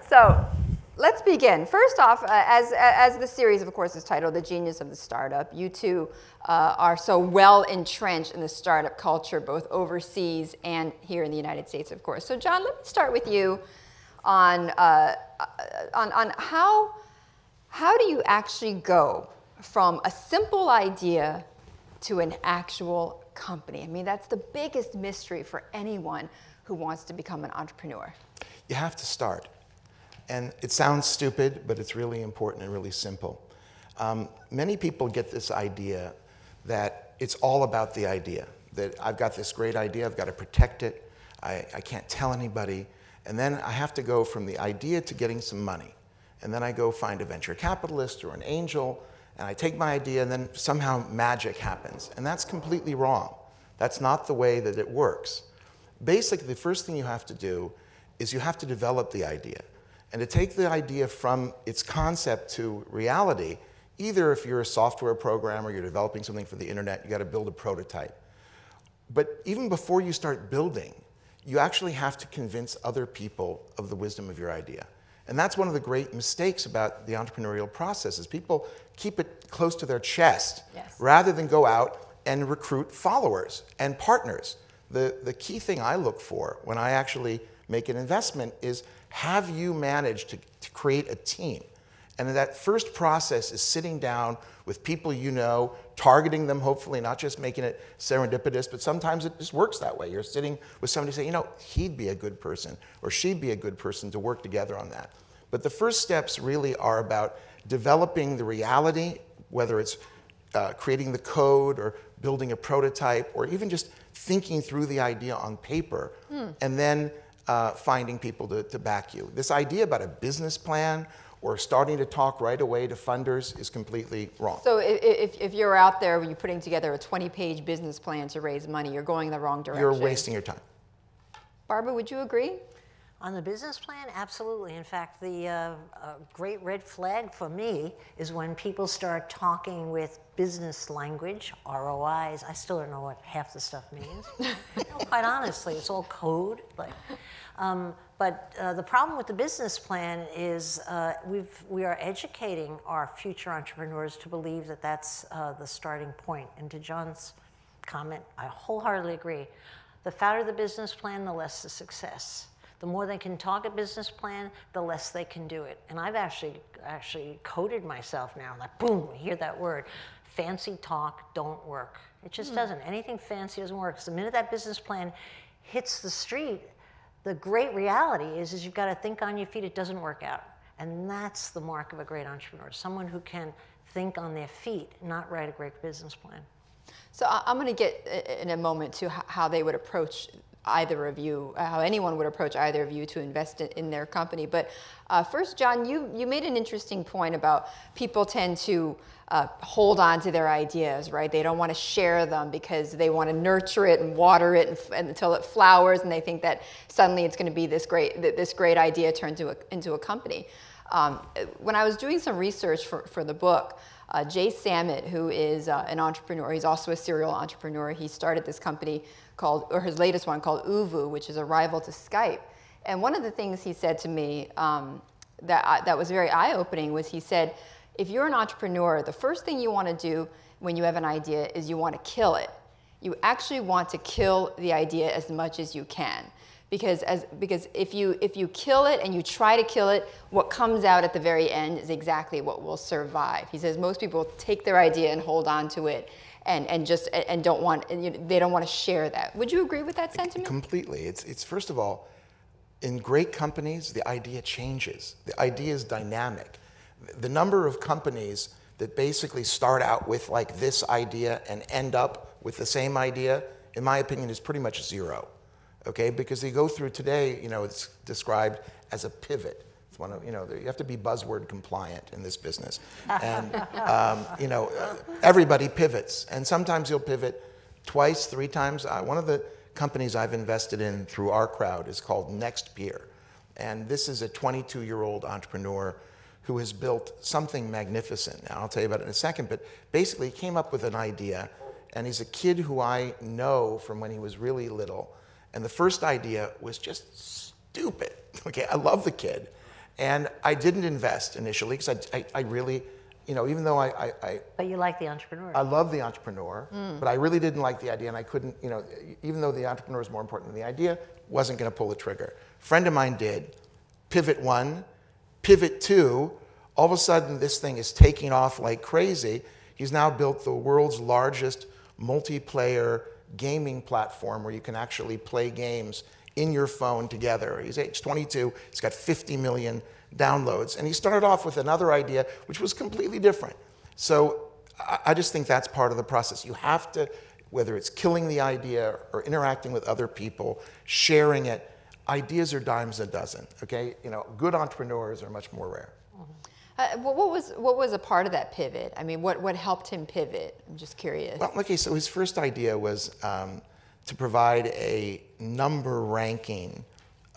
So let's begin. First off, as the series, of course, is titled The Genius of the Startup, you two are so well entrenched in the startup culture, both overseas and here in the United States, of course. So John, let me start with you on how do you actually go from a simple idea to an actual company? I mean, that's the biggest mystery for anyone who wants to become an entrepreneur. You have to start. And it sounds stupid, but it's really important and really simple. Many people get this idea that it's all about the idea, that I've got this great idea, I've got to protect it, I can't tell anybody, and then I have to go from the idea to getting some money. And then I go find a venture capitalist or an angel, and I take my idea, and then somehow magic happens. And that's completely wrong. That's not the way that it works. Basically, the first thing you have to do is you have to develop the idea. And to take the idea from its concept to reality, either if you're a software programmer, you're developing something for the internet, you got to build a prototype. But even before you start building, you actually have to convince other people of the wisdom of your idea. And that's one of the great mistakes about the entrepreneurial process is people keep it close to their chest rather than go out and recruit followers and partners. The key thing I look for when I actually make an investment is, have you managed to create a team? And that first process is sitting down with people you know, targeting them, hopefully, not just making it serendipitous, but sometimes it just works that way. You're sitting with somebody saying, you know, he'd be a good person, or she'd be a good person to work together on that. But the first steps really are about developing the reality, whether it's creating the code or building a prototype, or even just thinking through the idea on paper, and then finding people to back you. This idea about a business plan or starting to talk right away to funders is completely wrong. So if you're out there, you're putting together a 20-page business plan to raise money, you're going the wrong direction. You're wasting your time. Barbara, would you agree? On the business plan, absolutely. In fact, the great red flag for me is when people start talking with business language, ROIs. I still don't know what half the stuff means. Quite honestly, it's all code. But the problem with the business plan is we are educating our future entrepreneurs to believe that that's the starting point. And to John's comment, I wholeheartedly agree. The fatter the business plan, the less the success. The more they can talk a business plan, the less they can do it. And I've actually coded myself now, like boom, I hear that word. Fancy talk don't work. It just doesn't. Anything fancy doesn't work. So the minute that business plan hits the street, the great reality is you've got to think on your feet. It doesn't work out. And that's the mark of a great entrepreneur, someone who can think on their feet, not write a great business plan. So I'm going to get in a moment to how they would approach either of you, how anyone would approach either of you to invest in their company. But first, John, you made an interesting point about people tend to hold on to their ideas, right? They don't want to share them because they want to nurture it and water it until it flowers, and they think that suddenly it's going to be this great idea turned into a company. When I was doing some research for the book, Jay Samit, who is an entrepreneur, he's also a serial entrepreneur. He started this company called, or his latest one called Uvu, which is a rival to Skype. And one of the things he said to me that was very eye-opening was he said, if you're an entrepreneur, the first thing you want to do when you have an idea is you want to kill it. You actually want to kill the idea as much as you can. Because if you kill it and you try to kill it, what comes out at the very end is exactly what will survive. He says most people take their idea and hold on to it and don't want, they don't want to share that. Would you agree with that sentiment? Completely. It's first of all, in great companies, the idea changes. The idea is dynamic. The number of companies that basically start out with like this idea and end up with the same idea, in my opinion, is pretty much zero. Okay, because they go through today, it's described as a pivot. It's one of, you have to be buzzword compliant in this business. And, everybody pivots. And sometimes you'll pivot twice, 3 times. One of the companies I've invested in through our crowd is called Next Peer. And this is a 22-year-old entrepreneur who has built something magnificent. Now, I'll tell you about it in a second, but basically he came up with an idea, and he's a kid who I know from when he was really little. And the first idea was just stupid. Okay, I love the kid. And I didn't invest initially because I really, even though But you like the entrepreneur. I love the entrepreneur, but I really didn't like the idea, and I couldn't, even though the entrepreneur is more important than the idea, wasn't going to pull the trigger. A friend of mine did. Pivot 1, Pivot 2, all of a sudden this thing is taking off like crazy. He's now built the world's largest multiplayer gaming platform where you can actually play games in your phone together. He's age 22, he's got 50 million downloads, and he started off with another idea which was completely different. So I just think that's part of the process. You have to, whether it's killing the idea or interacting with other people, sharing it, ideas are dimes a dozen, okay? Good entrepreneurs are much more rare. What was a part of that pivot? I mean, what helped him pivot? I'm just curious. Well, okay, so his first idea was to provide a number ranking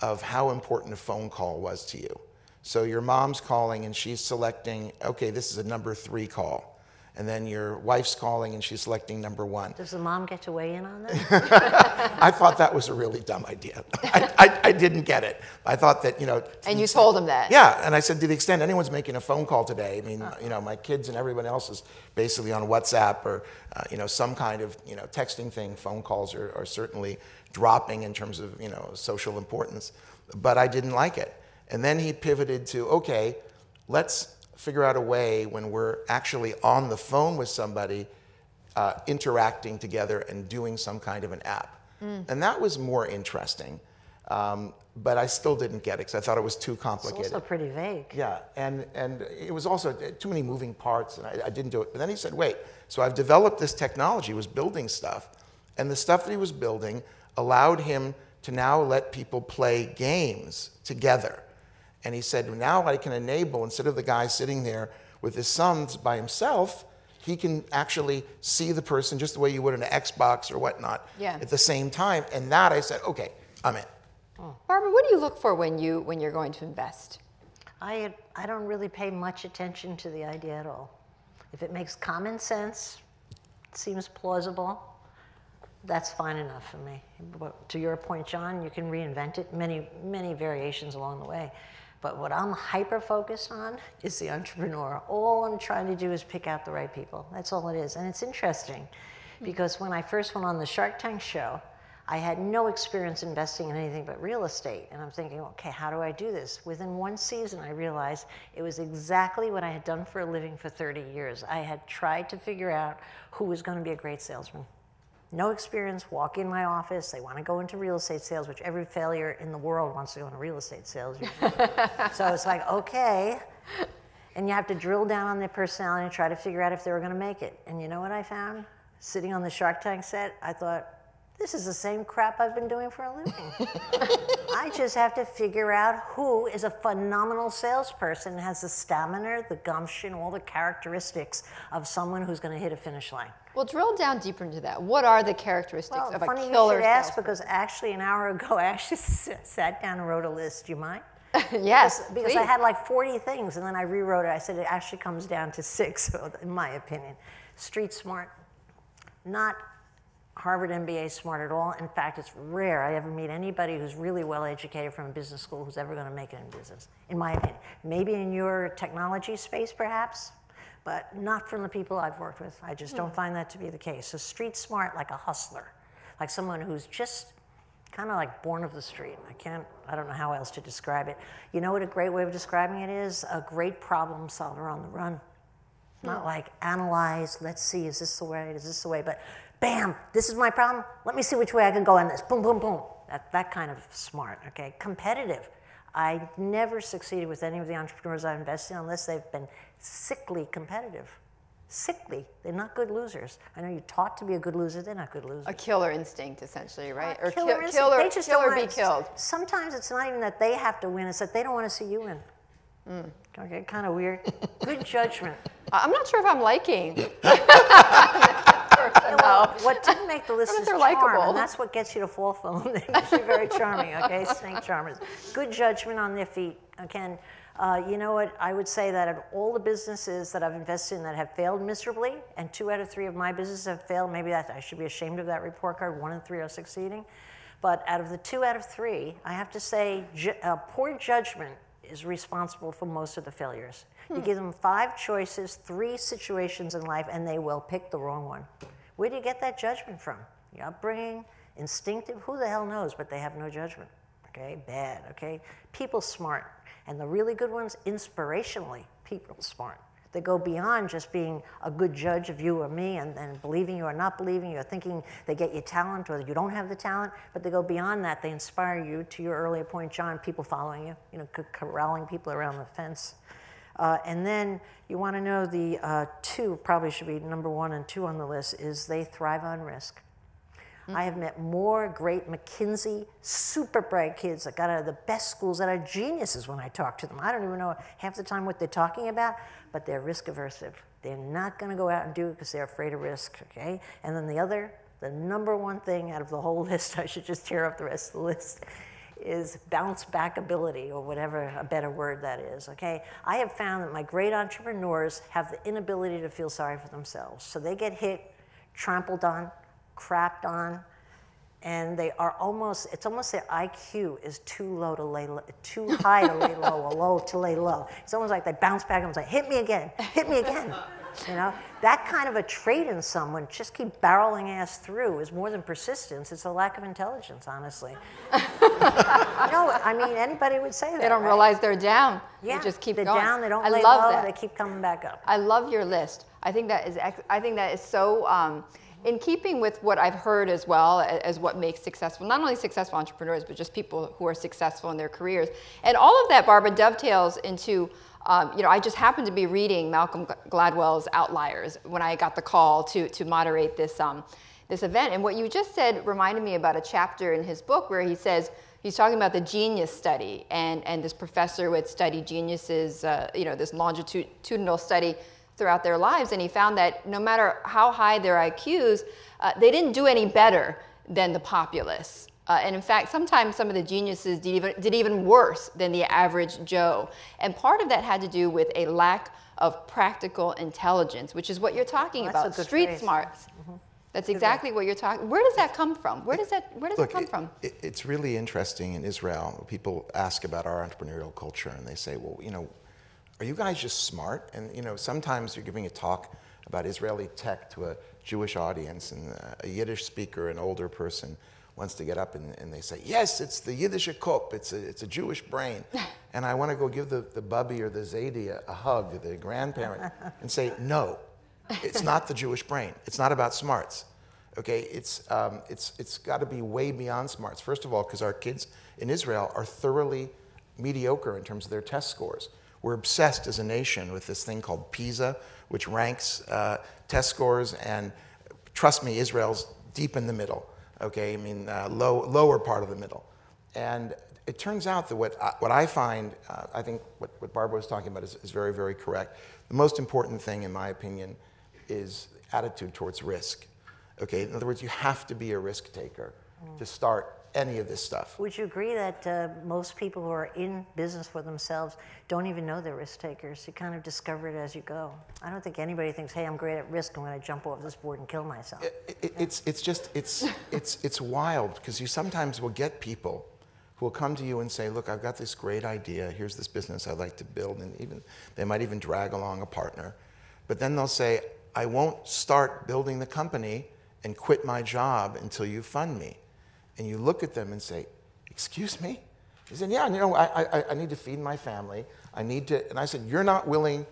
of how important a phone call was to you. So your mom's calling and she's selecting, okay, this is a number 3 call. And then your wife's calling and she's selecting number 1. Does the mom get to weigh in on that? I thought that was a really dumb idea. I didn't get it. I thought that, And you told him that? Yeah, and I said, to the extent anyone's making a phone call today, I mean, my kids and everyone else is basically on WhatsApp or, some kind of, texting thing. Phone calls are certainly dropping in terms of, social importance. But I didn't like it. And then he pivoted to, okay, let's figure out a way when we're actually on the phone with somebody, interacting together and doing some kind of an app. And that was more interesting, but I still didn't get it because I thought it was too complicated. It's also pretty vague. Yeah, and it was also too many moving parts, and I didn't do it. But then he said, wait, so I've developed this technology, he was building stuff, and the stuff that he was building allowed him to now let people play games together. And he said, now I can enable, instead of the guy sitting there with his sons by himself, he can actually see the person just the way you would in an Xbox or whatnot at the same time. And that I said, okay, I'm in. Barbara, what do you look for when you're going to invest? I don't really pay much attention to the idea at all. If it makes common sense, it seems plausible, that's fine enough for me. But to your point, John, you can reinvent it, many variations along the way. But what I'm hyper-focused on is the entrepreneur. All I'm trying to do is pick out the right people. That's all it is. And it's interesting because when I first went on the Shark Tank show, I had no experience investing in anything but real estate. And I'm thinking, okay, how do I do this? Within 1 season, I realized it was exactly what I had done for a living for 30 years. I had tried to figure out who was going to be a great salesman. No experience, walk in my office, they want to go into real estate sales, which every failure in the world wants to go into real estate sales usually. So it's like, okay. And you have to drill down on their personality and try to figure out if they were going to make it. And you know what I found? Sitting on the Shark Tank set, I thought, this is the same crap I've been doing for a living. I just have to figure out who is a phenomenal salesperson, has the stamina, the gumption, all the characteristics of someone who's going to hit a finish line. Well, drill down deeper into that. What are the characteristics of a killer salesperson? Funny you should ask, salesperson? because actually an hour ago I actually sat down and wrote a list. Do you mind? Yes, Because please. I had like 40 things, and then I rewrote it. I said it actually comes down to 6, in my opinion. Street smart, not Harvard MBA smart at all. In fact, it's rare I ever meet anybody who's really well educated from a business school who's ever going to make it in business, in my opinion. Maybe in your technology space, perhaps, but not from the people I've worked with. I just don't find that to be the case. So street smart, like a hustler, like someone who's just kind of like born of the street. I don't know how else to describe it. You know what a great way of describing it is? A great problem solver on the run. Not like analyze, let's see, is this the way, is this the way, but bam, this is my problem, let me see which way I can go on this, boom, boom, boom. That kind of smart, okay? Competitive. I never succeeded with any of the entrepreneurs I've invested in unless they've been sickly competitive. Sickly. They're not good losers. I know you're taught to be a good loser, they're not good losers. A killer instinct, essentially, right? Or Killer instinct. kill They just don't or be want- killed. Sometimes it's not even that they have to win, it's that they don't want to see you win. Okay, kind of weird. Good judgment. I'm not sure if I'm liking. Well, what didn't make the list But if is they're charm, likable. and that's what gets you to fall for them. They're usually very charming, okay? Snake charmers. Good judgment on their feet. Again, you know what? I would say that of all the businesses that I've invested in that have failed miserably, and 2 out of 3 of my businesses have failed, maybe that I should be ashamed of that report card, 1 in 3 are succeeding. But out of the 2 out of 3, I have to say poor judgment is responsible for most of the failures. You give them 5 choices, 3 situations in life, and they will pick the wrong one. Where do you get that judgment from? Your upbringing, instinctive, who the hell knows, but they have no judgment. Okay, bad, okay? People smart. And the really good ones, inspirationally, people smart. They go beyond just being a good judge of you or me and believing you or not believing you or thinking they get you talent or you don't have the talent, but they go beyond that. They inspire you, to your earlier point, John, people following you, you know, corralling people around the fence. And then you want to know the 2, probably should be number 1 and 2 on the list, is they thrive on risk. I have met more great McKinsey, super bright kids that got out of the best schools that are geniuses when I talk to them. I don't even know half the time what they're talking about, but they're risk aversive. They're not going to go out and do it because they're afraid of risk, okay? And then the number 1 thing out of the whole list, I should just tear up the rest of the list, is bounce back ability, or whatever a better word that is, okay? I have found that my great entrepreneurs have the inability to feel sorry for themselves. So they get hit, trampled on, crapped on, and they are it's almost their IQ is too high to lay low, or low to lay low. It's almost like they bounce back and say, hit me again, you know? That kind of a trait in someone, just keep barreling ass through, is more than persistence, it's a lack of intelligence, honestly. No, I mean, anybody would say that. They don't right? realize they're down. Yeah, They just keep they're going. down, they don't I lay love low, that. they keep coming back up. I love your list. I think that is so in keeping with what I've heard as well as what makes successful, not only successful entrepreneurs, but just people who are successful in their careers. And all of that, Barbara, dovetails into, you know, I just happened to be reading Malcolm Gladwell's Outliers when I got the call to moderate this event. And what you just said reminded me about a chapter in his book where he says, he's talking about the genius study, and this professor would study geniuses, you know, this longitudinal study throughout their lives, and he found that no matter how high their IQs, they didn't do any better than the populace. And in fact, sometimes some of the geniuses did even worse than the average Joe. And part of that had to do with a lack of practical intelligence, which is what you're talking about, street smarts. That's exactly what you're talking. Where does that come from? Where does that come from? It's really interesting in Israel. People ask about our entrepreneurial culture, and they say, well, you know, are you guys just smart? And you know, sometimes you're giving a talk about Israeli tech to a Jewish audience, and a Yiddish speaker, an older person, wants to get up and they say, yes, it's the Yiddish kop, it's a Jewish brain. And I want to go give the bubby or the zaidi a hug, the grandparent, and say, no, it's not the Jewish brain. It's not about smarts. Okay, it's got to be way beyond smarts. First of all, because our kids in Israel are thoroughly mediocre in terms of their test scores. We're obsessed as a nation with this thing called PISA, which ranks test scores, and trust me, Israel's deep in the middle, okay? I mean, lower part of the middle. And it turns out that what I find, I think what Barbara was talking about is very, very correct. The most important thing, in my opinion, is attitude towards risk, okay? In other words, you have to be a risk taker to start any of this stuff. Would you agree that most people who are in business for themselves don't even know they're risk takers? You kind of discover it as you go. I don't think anybody thinks, hey, I'm great at risk, I'm going to jump off this board and kill myself. It's wild, because you sometimes will get people who will come to you and say, look, I've got this great idea, here's this business I'd like to build, and they might even drag along a partner. But then they'll say, I won't start building the company and quit my job until you fund me. And you look at them and say, excuse me? He said, yeah, you know, I need to feed my family. And I said, you're not willing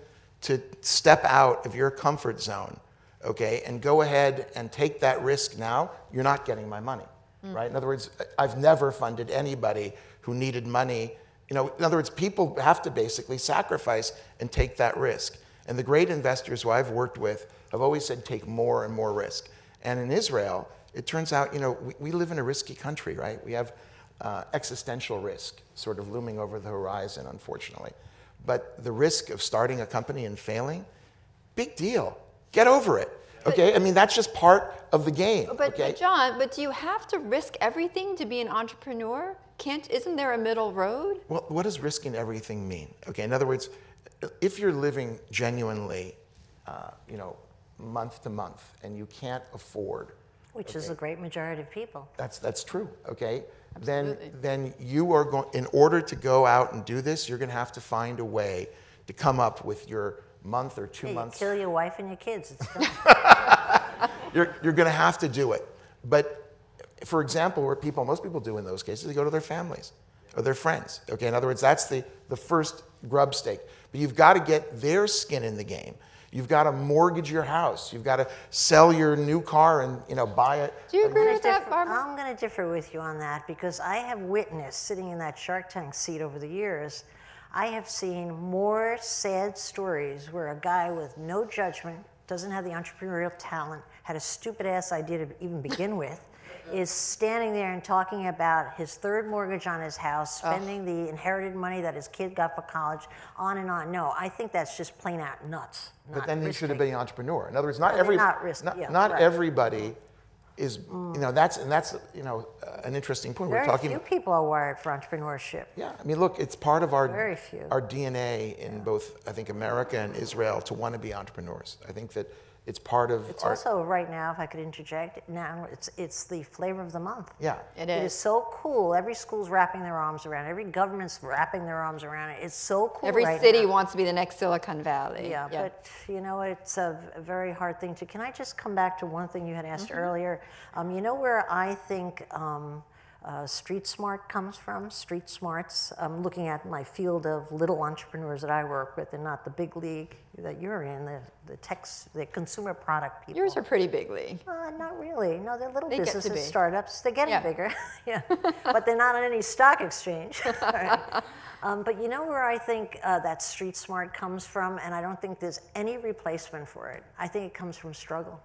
to step out of your comfort zone, okay, and go ahead and take that risk now, you're not getting my money, right? In other words, I've never funded anybody who needed money. You know, in other words, people have to basically sacrifice and take that risk. And the great investors who I've worked with have always said, take more and more risk. And in Israel, it turns out, you know, we live in a risky country, right? We have existential risk sort of looming over the horizon, unfortunately. But the risk of starting a company and failing, big deal. Get over it, okay? I mean, that's just part of the game, okay? But John, do you have to risk everything to be an entrepreneur? Isn't there a middle road? Well, what does risking everything mean? Okay, in other words, if you're living genuinely, you know, month to month, and you can't afford Which is a great majority of people. That's true, okay? Absolutely. Then you are going, in order to go out and do this, you're going to have to find a way to come up with your month or 2 months. You kill your wife and your kids, it's done. You're going to have to do it. But for example, most people do in those cases, they go to their families or their friends. Okay, in other words, that's the first grub stake. But you've got to get their skin in the game. You've got to mortgage your house. You've got to sell your new car and buy it. Do you agree with that, Barbara? I'm going to differ with you on that because I have witnessed, sitting in that Shark Tank seat over the years, I have seen more sad stories where a guy with no judgment, doesn't have the entrepreneurial talent, had a stupid ass idea to even begin with, is standing there and talking about his third mortgage on his house, spending the inherited money that his kid got for college, on and on. No, I think that's just plain out nuts. But then he should have been an entrepreneur. In other words, not everybody is, that's an interesting point. Very few people are wired for entrepreneurship. Yeah, I mean, look, it's part of our Very few. our DNA in both, I think, America and Israel to want to be entrepreneurs. I think that it's part of It's also right now, if I could interject, now it's the flavor of the month. Yeah. It It is. is so cool. Every school's wrapping their arms around it. Every government's wrapping their arms around it. It's so cool Every right city now. wants to be the next Silicon Valley. Yeah, but you know, it's a very hard thing to. Can I just come back to one thing you had asked earlier? You know where I think street smart comes from? Street smarts. I'm looking at my field of little entrepreneurs that I work with, and not the big league that you're in, the consumer product people. Yours are pretty big league. Not really. No, they're little They get to businesses, be. startups. They're getting bigger. Yeah, but they're not on any stock exchange. All right. But you know where I think that street smart comes from, and I don't think there's any replacement for it. I think it comes from struggle.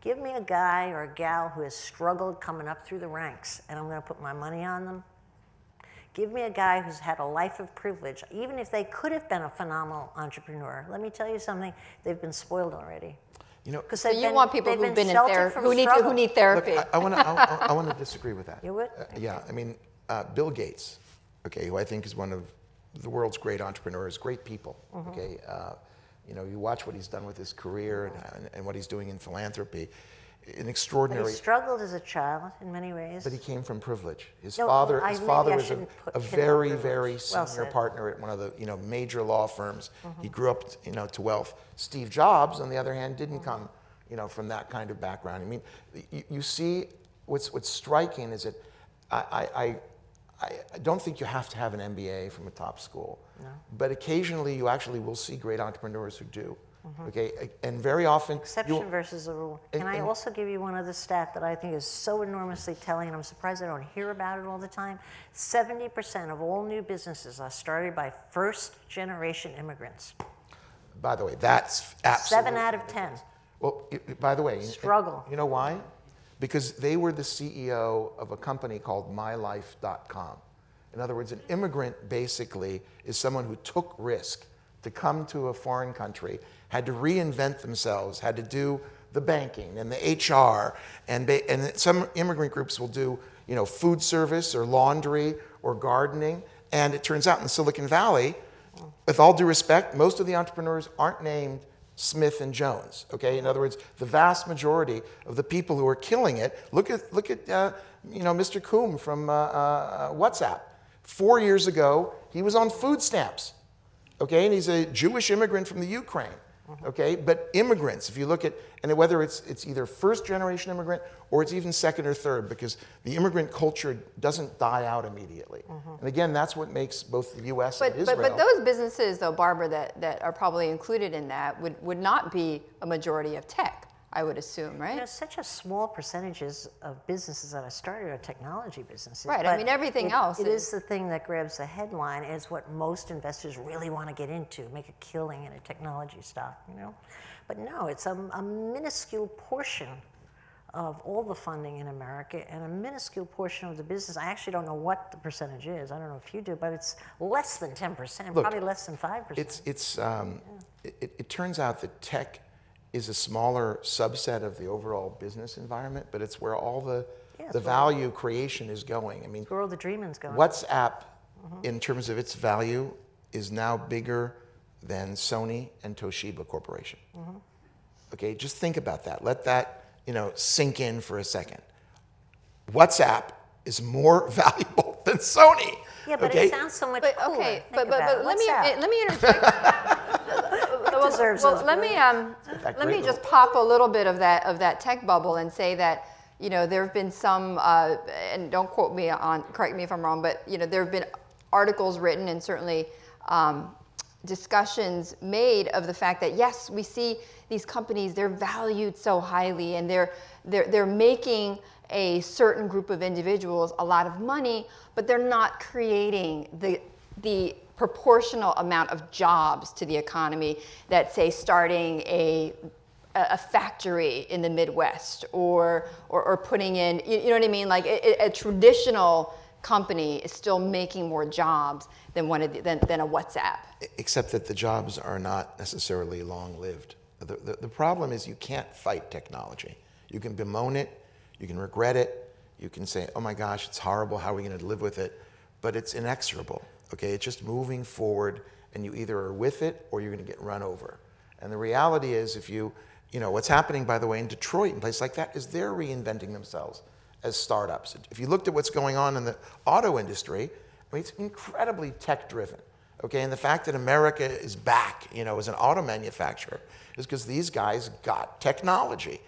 Give me a guy or a gal who has struggled coming up through the ranks, and I'm going to put my money on them. Give me a guy who's had a life of privilege, even if they could have been a phenomenal entrepreneur. Let me tell you something, they've been spoiled already. So you want people who've been in therapy, who need therapy. Look, I want to disagree with that. You would? Yeah, I mean, Bill Gates, okay, who I think is one of the world's great entrepreneurs, great people, okay. You watch what he's done with his career and what he's doing in philanthropy. An extraordinary. But he struggled as a child in many ways. But he came from privilege. His No, father maybe was a very, privilege. very Well senior said. partner at one of the major law firms. He grew up to wealth. Steve Jobs, on the other hand, didn't come from that kind of background. I mean, you see what's striking is that I don't think you have to have an MBA from a top school, but occasionally you actually will see great entrepreneurs who do. Okay, and very often Exception versus the rule. Can I also give you one other stat that I think is so enormously telling, and I'm surprised I don't hear about it all the time? 70% of all new businesses are started by first-generation immigrants. By the way, that's absolutely 7 out of 10. Well, by the way, Struggle. You know why? Because they were the CEO of a company called mylife.com. In other words, an immigrant basically is someone who took risk to come to a foreign country, had to reinvent themselves, had to do the banking and the HR, and some immigrant groups will do food service or laundry or gardening. And it turns out in Silicon Valley, with all due respect, most of the entrepreneurs aren't named Smith and Jones. Okay, in other words, the vast majority of the people who are killing it. Look at Mr. Coombe from WhatsApp. 4 years ago, he was on food stamps. Okay, and he's a Jewish immigrant from the Ukraine. Okay, but immigrants, if you look at, and whether it's either first generation immigrant or it's even second or third, because the immigrant culture doesn't die out immediately. And again, that's what makes both the U.S. and Israel. But those businesses, though, Barbara, that are probably included in that would not be a majority of tech, I would assume, right? Such a small percentages of businesses that are started are technology businesses. Right, I mean, everything else It is the thing that grabs the headline, is what most investors really want to get into, make a killing in a technology stock, But no, it's a minuscule portion of all the funding in America and a minuscule portion of the business. I actually don't know what the percentage is. I don't know if you do, but it's less than 10%, Look, probably less than 5%. It turns out that tech is a smaller subset of the overall business environment, but it's where all the value creation is going. I mean, it's where all the dreaming's going. WhatsApp, in terms of its value, is now bigger than Sony and Toshiba Corporation. Okay, just think about that. Let that sink in for a second. WhatsApp is more valuable than Sony. Yeah, but okay? it sounds so much cooler. Okay, Think but about it. let me interject. Let me just pop a little bit of that tech bubble and say that there have been some and don't correct me if I'm wrong, but there have been articles written and certainly discussions made of the fact that yes, we see these companies, they're valued so highly and they're making a certain group of individuals a lot of money, but they're not creating the proportional amount of jobs to the economy that, say, starting a factory in the Midwest or putting in, you know what I mean? Like a traditional company is still making more jobs than a WhatsApp. Except that the jobs are not necessarily long-lived. The problem is you can't fight technology. You can bemoan it, you can regret it, you can say, oh my gosh, it's horrible, how are we going to live with it? But it's inexorable, okay? It's just moving forward, and you either are with it or you're going to get run over. And the reality is, if what's happening, by the way, in Detroit and places like that, is they're reinventing themselves as startups. If you looked at what's going on in the auto industry, I mean, it's incredibly tech-driven, okay? And the fact that America is back, as an auto manufacturer is because these guys got technology.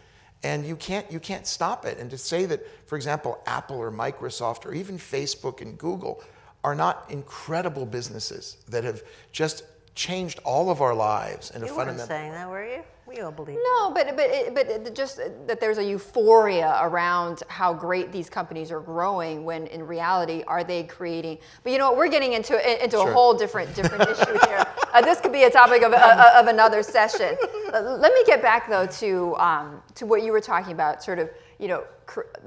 And you can't stop it. And to say that, for example, Apple or Microsoft or even Facebook and Google are not incredible businesses that have just changed all of our lives in a fundamental. You weren't saying that, were you? We all believe. No, but just that there's a euphoria around how great these companies are growing, when in reality, are they creating? But you know what? We're getting into Sure. a whole different issue here. This could be a topic of another session. Let me get back though to what you were talking about, sort of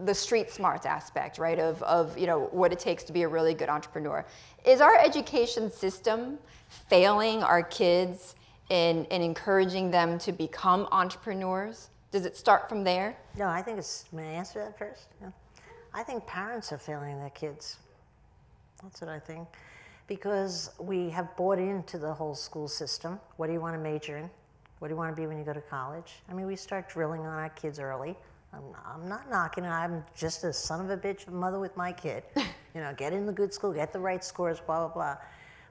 the street smarts aspect, right? Of what it takes to be a really good entrepreneur. Is our education system failing our kids in encouraging them to become entrepreneurs? Does it start from there? No, I think it's, may I answer that first? Yeah. I think parents are failing their kids. That's what I think. Because we have bought into the whole school system. What do you want to major in? What do you want to be when you go to college? I mean, we start drilling on our kids early. I'm not knocking it. I'm just a son of a bitch mother with my kid. Get in the good school, get the right scores, blah, blah, blah.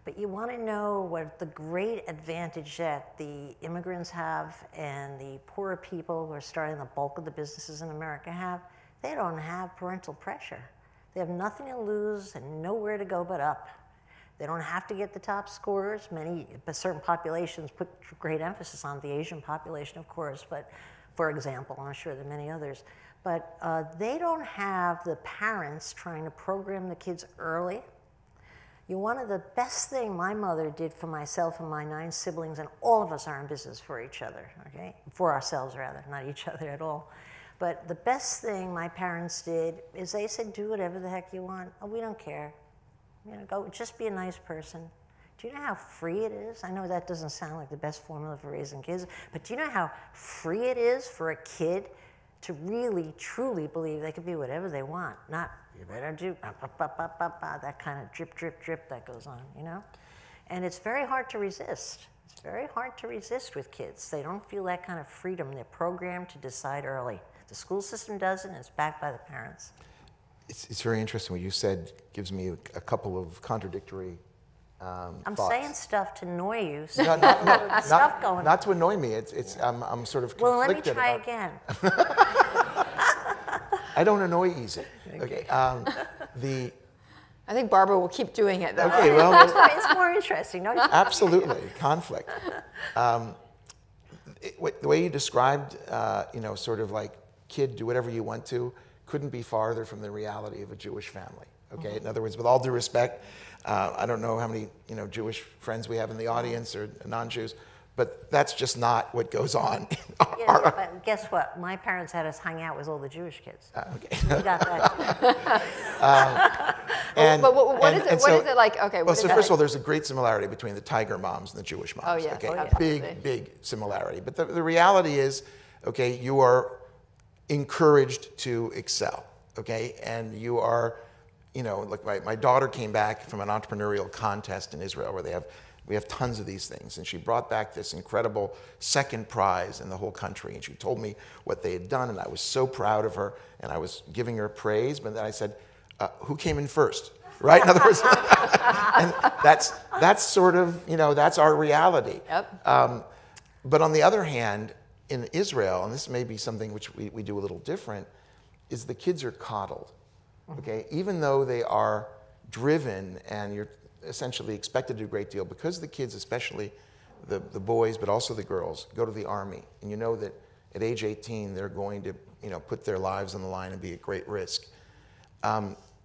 But you want to know what the great advantage that the immigrants have and the poorer people who are starting the bulk of the businesses in America have. They don't have parental pressure. They have nothing to lose and nowhere to go but up. They don't have to get the top scores. But certain populations put great emphasis on the Asian population, of course, but for example, I'm sure there are many others. But they don't have the parents trying to program the kids early. One of the best thing my mother did for myself and my 9 siblings, and all of us are in business for each other, okay? For ourselves, rather, not each other at all. But the best thing my parents did is they said, do whatever the heck you want. Oh, we don't care. Go, just be a nice person. Do you know how free it is? I know that doesn't sound like the best formula for raising kids, but do you know how free it is for a kid to really, truly believe they can be whatever they want? Not, you better do, that kind of drip, drip, drip that goes on, And it's very hard to resist. It's very hard to resist with kids. They don't feel that kind of freedom. They're programmed to decide early. The school system does it, and it's backed by the parents. It's very interesting what you said. Gives me a couple of contradictory I'm thoughts. saying stuff to annoy you. So not to annoy me. I'm sort of conflicted. Well, let me try again. I don't annoy easy. Okay. I think Barbara will keep doing it, though. Okay. Well, it's more interesting. No, absolutely, conflict. The way you described, sort of like kid, do whatever you want to, couldn't be farther from the reality of a Jewish family. Okay. Mm-hmm. In other words, with all due respect, I don't know how many Jewish friends we have in the audience or non-Jews, but that's just not what goes on. But guess what? My parents had us hang out with all the Jewish kids. Okay. We got that. But what is it like? Okay. Well, so first of all, there's a great similarity between the Tiger moms and the Jewish moms. Oh, yeah. Okay. Oh, yeah. Big similarity. But the reality is, okay, you are encouraged to excel. Okay, and you are. Like my daughter came back from an entrepreneurial contest in Israel where they have We have tons of these things. And she brought back this incredible second prize in the whole country. And she told me what they had done, and I was so proud of her, and I was giving her praise. But then I said, who came in first? Right? In other words, and that's sort of, that's our reality. Yep. But on the other hand, in Israel, and this may be something which we do a little different, is the kids are coddled. Okay? Even though they are driven and you're essentially expected to do a great deal, because the kids, especially the boys, but also the girls, go to the army, and you know that at age 18 they're going to put their lives on the line and be at great risk.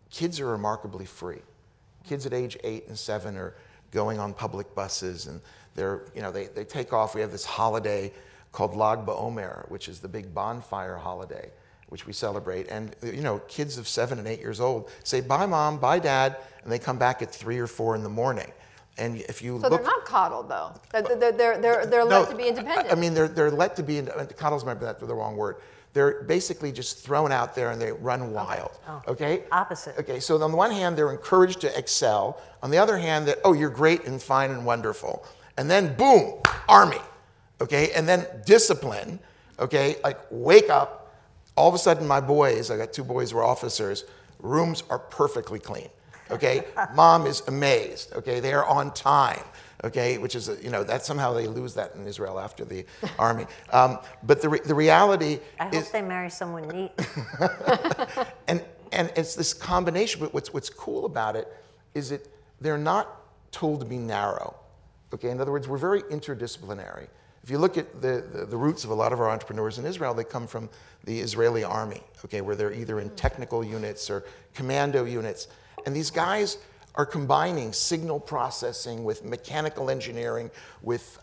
Kids are remarkably free. Kids at age 8 and 7 are going on public buses, and they take off. We have this holiday called Lag BaOmer, which is the big bonfire holiday, which we celebrate. And kids of 7 and 8 years old say, "Bye, Mom, bye, Dad," and they come back at 3 or 4 in the morning. And if you they're not coddled, though. They're let to be independent. I mean, they're let to be. Coddles might be the wrong word. They're basically just thrown out there and they run wild. Okay? Opposite. Okay, so on the one hand, they're encouraged to excel. On the other hand, you're great and fine and wonderful. And then, boom, army. Okay, and then discipline. Okay, like wake up. All of a sudden, my boys, I got 2 boys who are officers, rooms are perfectly clean. Okay, Mom is amazed. Okay, they are on time. Okay, which is, that somehow they lose that in Israel after the army. But the reality I hope they marry someone neat. and it's this combination. But what's cool about it is that they're not told to be narrow. Okay, in other words, we're very interdisciplinary. If you look at the roots of a lot of our entrepreneurs in Israel, they come from the Israeli army. Okay, where they're either in technical units or commando units, and these guys are combining signal processing with mechanical engineering, with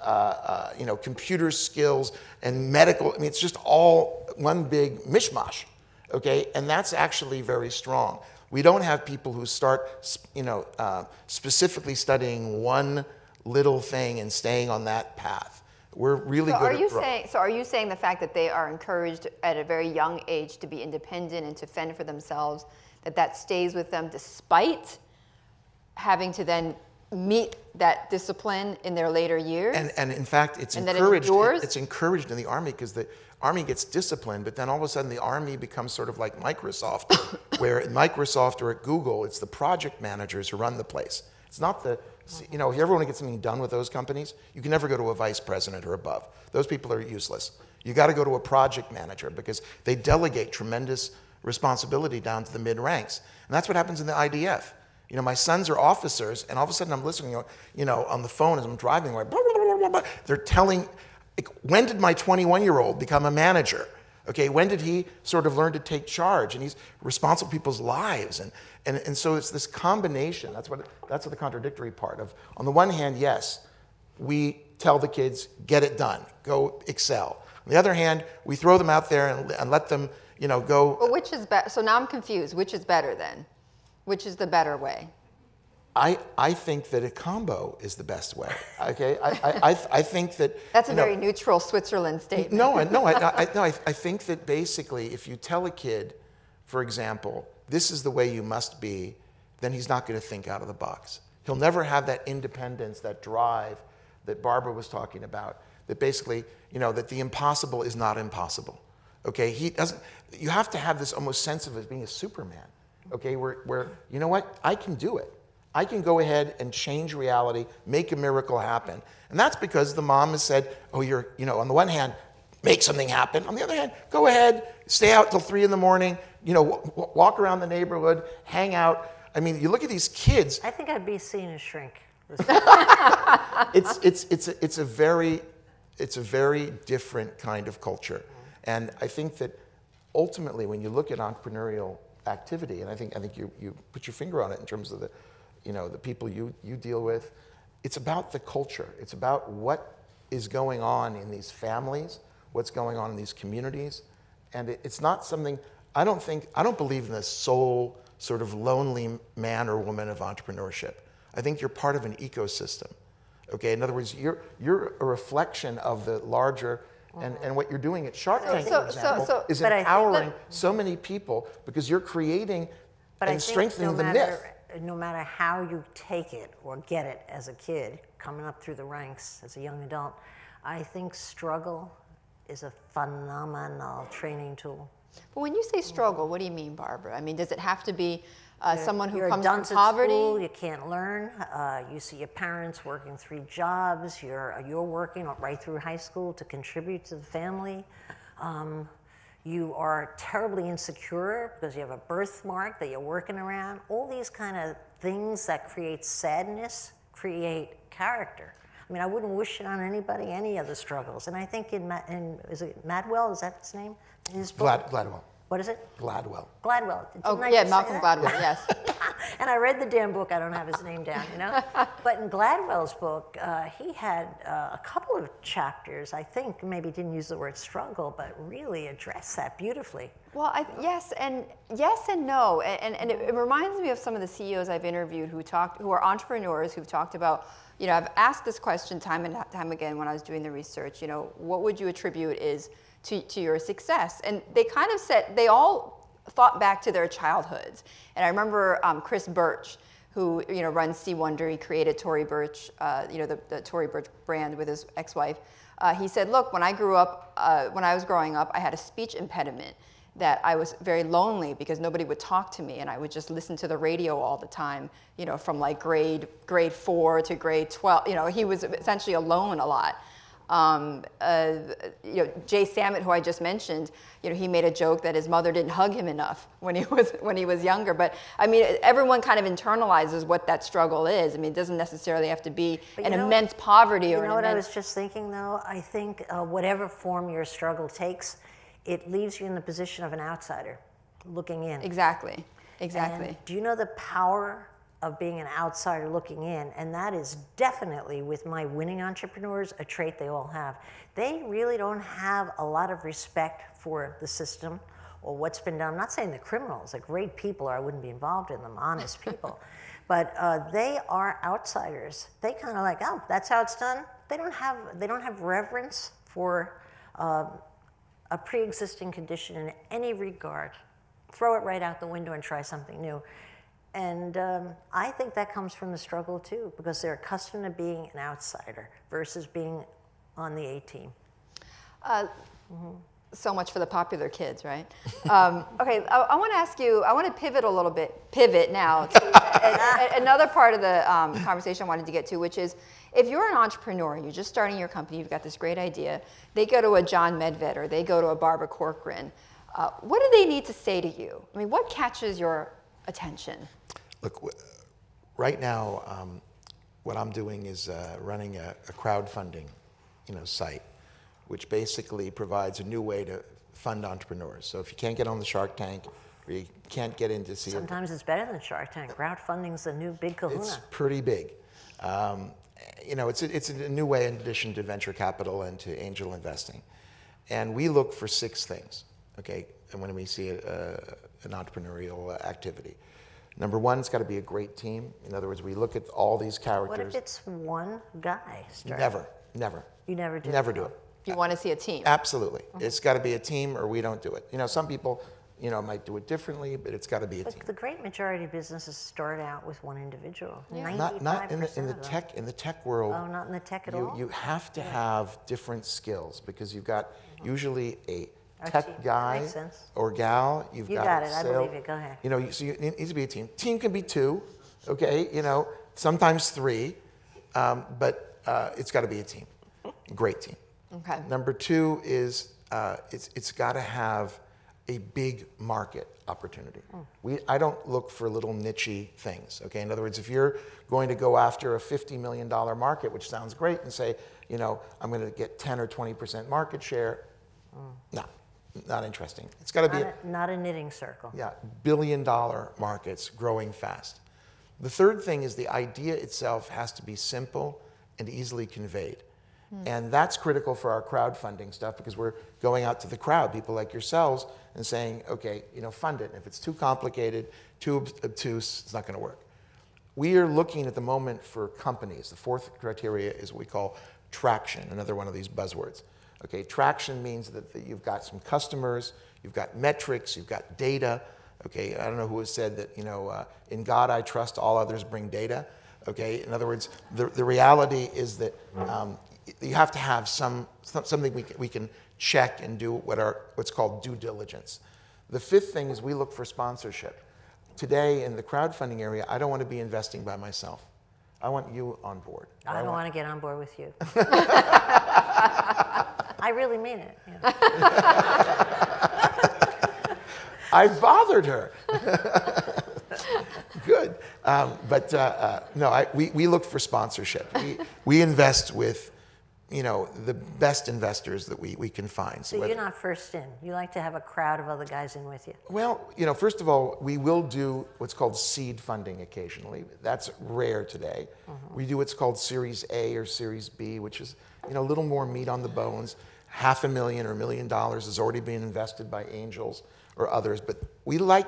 computer skills and medical. I mean, it's just all one big mishmash, okay? And that's actually very strong. We don't have people who start, specifically studying one little thing and staying on that path. We're really good at growth. So are you saying the fact that they are encouraged at a very young age to be independent and to fend for themselves, that stays with them despite having to then meet that discipline in their later years? And in fact, it's encouraged. It's encouraged in the army because the army gets disciplined, but then all of a sudden the army becomes sort of like Microsoft, where at Microsoft or at Google, it's the project managers who run the place. It's not the, if you ever want to get something done with those companies, you can never go to a vice president or above. Those people are useless. You got to go to a project manager because they delegate tremendous responsibility down to the mid ranks. And that's what happens in the IDF. My sons are officers, and all of a sudden I'm listening, on the phone as I'm driving, like, blah, blah, blah, blah, blah. They're telling, when did my 21-year-old become a manager? Okay, when did he sort of learn to take charge? And he's responsible for people's lives. And so it's this combination. That's what the contradictory part of. On the one hand, yes, we tell the kids, get it done, go excel. On the other hand, we throw them out there and let them, go. Well, which is better? So now I'm confused. Which is better then? Which is the better way? I think that a combo is the best way. Okay, I think that that's a very neutral Switzerland statement. I think that basically, if you tell a kid, for example, this is the way you must be, then he's not going to think out of the box. He'll never have that independence, that drive that Barbara was talking about. That basically, that the impossible is not impossible. Okay, he doesn't. You have to have this almost sense of it being a Superman. Okay, where you know what? I can do it. I can go ahead and change reality, make a miracle happen. And that's because the mom has said, oh, you're, on the one hand, make something happen. On the other hand, go ahead, stay out till 3 in the morning, walk around the neighborhood, hang out. I mean, you look at these kids. I think I'd be seen as shrink. It's a very different kind of culture. And I think that ultimately, when you look at entrepreneurial activity, and I think you put your finger on it in terms of the people you deal with, it's about the culture. It's about what is going on in these families, what's going on in these communities, and it's not something. I don't believe in the sole sort of lonely man or woman of entrepreneurship. I think you're part of an ecosystem. Okay, in other words, you're a reflection of the larger. And what you're doing at Shark Tank, for example, is empowering so many people because you're creating and strengthening the myth. no matter how you take it or get it as a kid, coming up through the ranks as a young adult, I think struggle is a phenomenal training tool. But when you say struggle, what do you mean, Barbara? I mean, does it have to be someone who You're comes a from dunce at poverty? school, you can't learn. You see your parents working 3 jobs. You're working right through high school to contribute to the family. You are terribly insecure because you have a birthmark that you're working around. All these kind of things that create sadness create character. I mean, I wouldn't wish it on anybody, any other struggles. And I think is it Madwell? Is that his name? His book? Gladwell. What is it? Gladwell. Gladwell. Oh, Didn't I yeah, just say Malcolm that? Gladwell, yes. And I read the damn book. I don't have his name down, you know. But in Gladwell's book, he had a couple of chapters, I think, maybe didn't use the word struggle, but really addressed that beautifully. Well, yes and no, and it reminds me of some of the CEOs I've interviewed who are entrepreneurs who've talked about, you know, I've asked this question time and time again when I was doing the research, you know, what would you attribute is to your success? And they kind of said, they all thought back to their childhoods. And I remember Chris Birch, who, you know, runs Sea Wonder. He created Tory Burch, you know, the Tory Burch brand with his ex-wife. He said, look, when I was growing up, I had a speech impediment that I was very lonely because nobody would talk to me, and I would just listen to the radio all the time, you know, from like grade 4 to grade 12. You know, he was essentially alone a lot. You know, Jay Sammet, who I just mentioned, you know, he made a joke that his mother didn't hug him enough when he was younger. But I mean, everyone kind of internalizes what that struggle is. I mean, it doesn't necessarily have to be an immense poverty or an immense. You know what I was just thinking, though? I think whatever form your struggle takes, it leaves you in the position of an outsider looking in. Exactly. Exactly. And do you know the power of being an outsider looking in? And that is definitely, with my winning entrepreneurs, a trait they all have. They really don't have a lot of respect for the system or what's been done. I'm not saying the criminals are great people, or I wouldn't be involved in them, honest people. But they are outsiders. They kind of like, oh, that's how it's done. They don't have reverence for a pre-existing condition in any regard. Throw it right out the window and try something new. And I think that comes from the struggle too, because they're accustomed to being an outsider versus being on the A team. So much for the popular kids, right? Okay, I want to ask you, I want to pivot now to another part of the conversation I wanted to get to, which is, if you're an entrepreneur, you're just starting your company, you've got this great idea, they go to a John Medved or they go to a Barbara Corcoran, what do they need to say to you? I mean, what catches your attention? Look, right now, what I'm doing is running a crowdfunding, you know, site, which basically provides a new way to fund entrepreneurs. So if you can't get on the Shark Tank, or you can't get into see sometimes it's better than Shark Tank. Crowdfunding's the new big kahuna. It's pretty big. You know, it's a new way in addition to venture capital and to angel investing. And we look for 6 things, okay, and when we see an entrepreneurial activity. Number 1, it's got to be a great team. In other words, we look at all these characters. What if it's one guy? Never. You never do it? Never do it. You want to see a team? Absolutely. It's got to be a team or we don't do it. You know, some people, you know, might do it differently, but it's got to be a team. The great majority of businesses start out with one individual. Yeah. Not in the tech world. Oh, not in the tech at all? You have to have different skills because you've got usually a tech guy or gal. You got it. I believe it. Go ahead. You know, so it needs to be a team. Team can be 2, okay? You know, sometimes 3, but it's got to be a team. Great team. Okay. Number 2 is it's got to have a big market opportunity. I don't look for little niche-y things. Okay. In other words, if you're going to go after a $50 million market, which sounds great, and say, you know, I'm going to get 10 or 20% market share, no, not interesting. It's got to be not a knitting circle. Yeah, billion-dollar markets growing fast. The third thing is the idea itself has to be simple and easily conveyed. And that's critical for our crowdfunding stuff because we're going out to the crowd, people like yourselves, and saying, okay, you know, fund it. If it's too complicated, too obtuse, it's not going to work. We are looking at the moment for companies. The 4th criteria is what we call traction, another one of these buzzwords. Okay, traction means that you've got some customers, you've got metrics, you've got data, Okay, I don't know who has said that, in God I trust, all others bring data. Okay, in other words, the reality is that you have to have something we can check and do what's called due diligence. The fifth thing is we look for sponsorship. Today in the crowdfunding area, I don't want to be investing by myself. I want you on board. I don't want to get on board with you. I really mean it. Yeah. I bothered her. Good. We look for sponsorship. We invest with, the best investors that we can find. So you're not first in. You like to have a crowd of other guys in with you. Well, first of all, we will do what's called seed funding occasionally. That's rare today. We do what's called Series A or Series B, which is, a little more meat on the bones. $500,000 or $1 million is already being invested by angels or others. But we like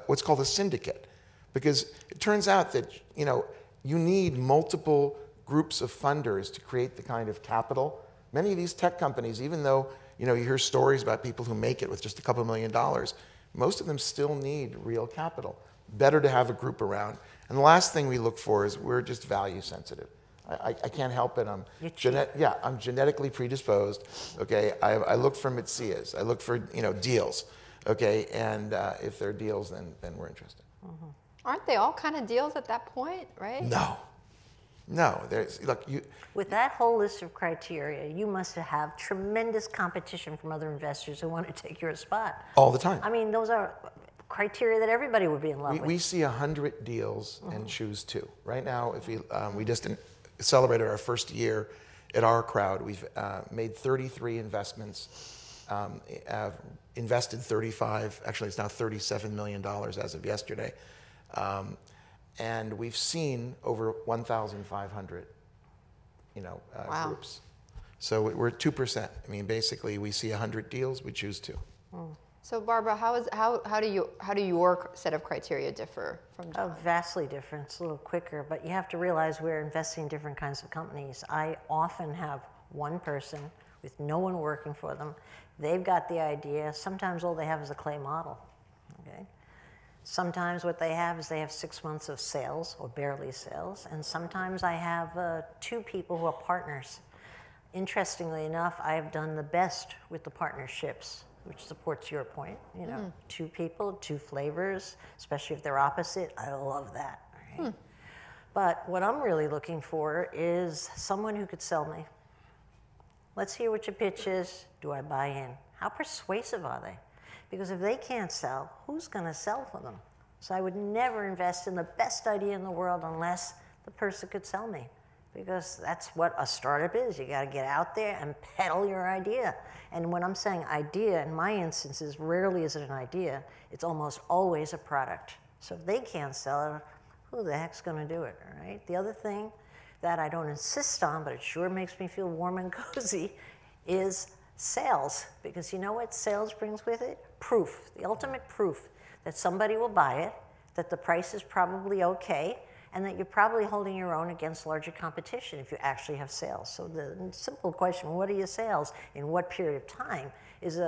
what's called a syndicate, because it turns out that, you need multiple groups of funders to create the kind of capital. Many of these tech companies, even though you hear stories about people who make it with just a couple $1 million, most of them still need real capital. Better to have a group around. And the last thing we look for is we're just value sensitive. I can't help it. I'm genetically predisposed. Okay, I look for mitzias. I look for deals. Okay, and if they're deals, then we're interested. Aren't they all kind of deals at that point, right? No, with that whole list of criteria, you must have tremendous competition from other investors who want to take your spot. All the time. I mean, those are criteria that everybody would be in love with. We see 100 deals and choose 2. Right now, if we just celebrated our first year at our crowd, we've made 33 investments, invested 35. Actually, it's now $37 million as of yesterday. And we've seen over 1,500, wow. groups. So we're at 2%. I mean, basically, we see 100 deals, we choose 2. So Barbara, how do your set of criteria differ from John? Oh, vastly different. It's a little quicker, but you have to realize we're investing in different kinds of companies. I often have one person with no one working for them. They've got the idea. Sometimes all they have is a clay model. Okay. Sometimes what they have is they have 6 months of sales or barely sales, and sometimes I have 2 people who are partners. Interestingly enough, I have done the best with the partnerships, which supports your point. 2 people, 2 flavors, especially if they're opposite. I love that. Right? But what I'm really looking for is someone who could sell me. Let's hear what your pitch is. Do I buy in? How persuasive are they? Because if they can't sell, who's going to sell for them? So I would never invest in the best idea in the world unless the person could sell me. Because that's what a startup is. You got to get out there and peddle your idea. And when I'm saying idea, in my instances, rarely is it an idea. It's almost always a product. So if they can't sell it, who the heck's going to do it, all right? The other thing that I don't insist on, but it sure makes me feel warm and cozy, is sales. Because you know what sales brings with it? Proof, the ultimate proof that somebody will buy it, that the price is probably okay, and that you're probably holding your own against larger competition if you actually have sales. So the simple question, what are your sales in what period of time, is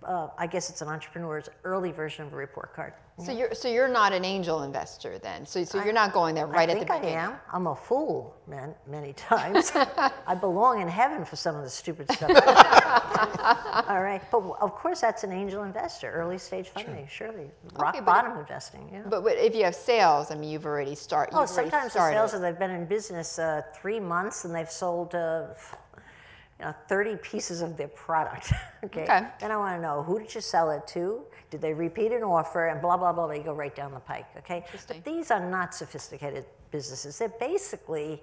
I guess it's an entrepreneur's early version of a report card. So you're not an angel investor then. So you're not going there right at the beginning. I think I am. I'm a fool, many times. I belong in heaven for some of the stupid stuff. All right, but of course that's an angel investor, early stage funding, surely. Rock bottom investing. Yeah. But if you have sales, I mean, you've already started. Oh, sometimes the sales are they've been in business 3 months and they've sold 30 pieces of their product. Okay. Then I want to know, who did you sell it to? Did they repeat an offer? And blah, blah, blah, you go right down the pike. Okay. But these are not sophisticated businesses. They're basically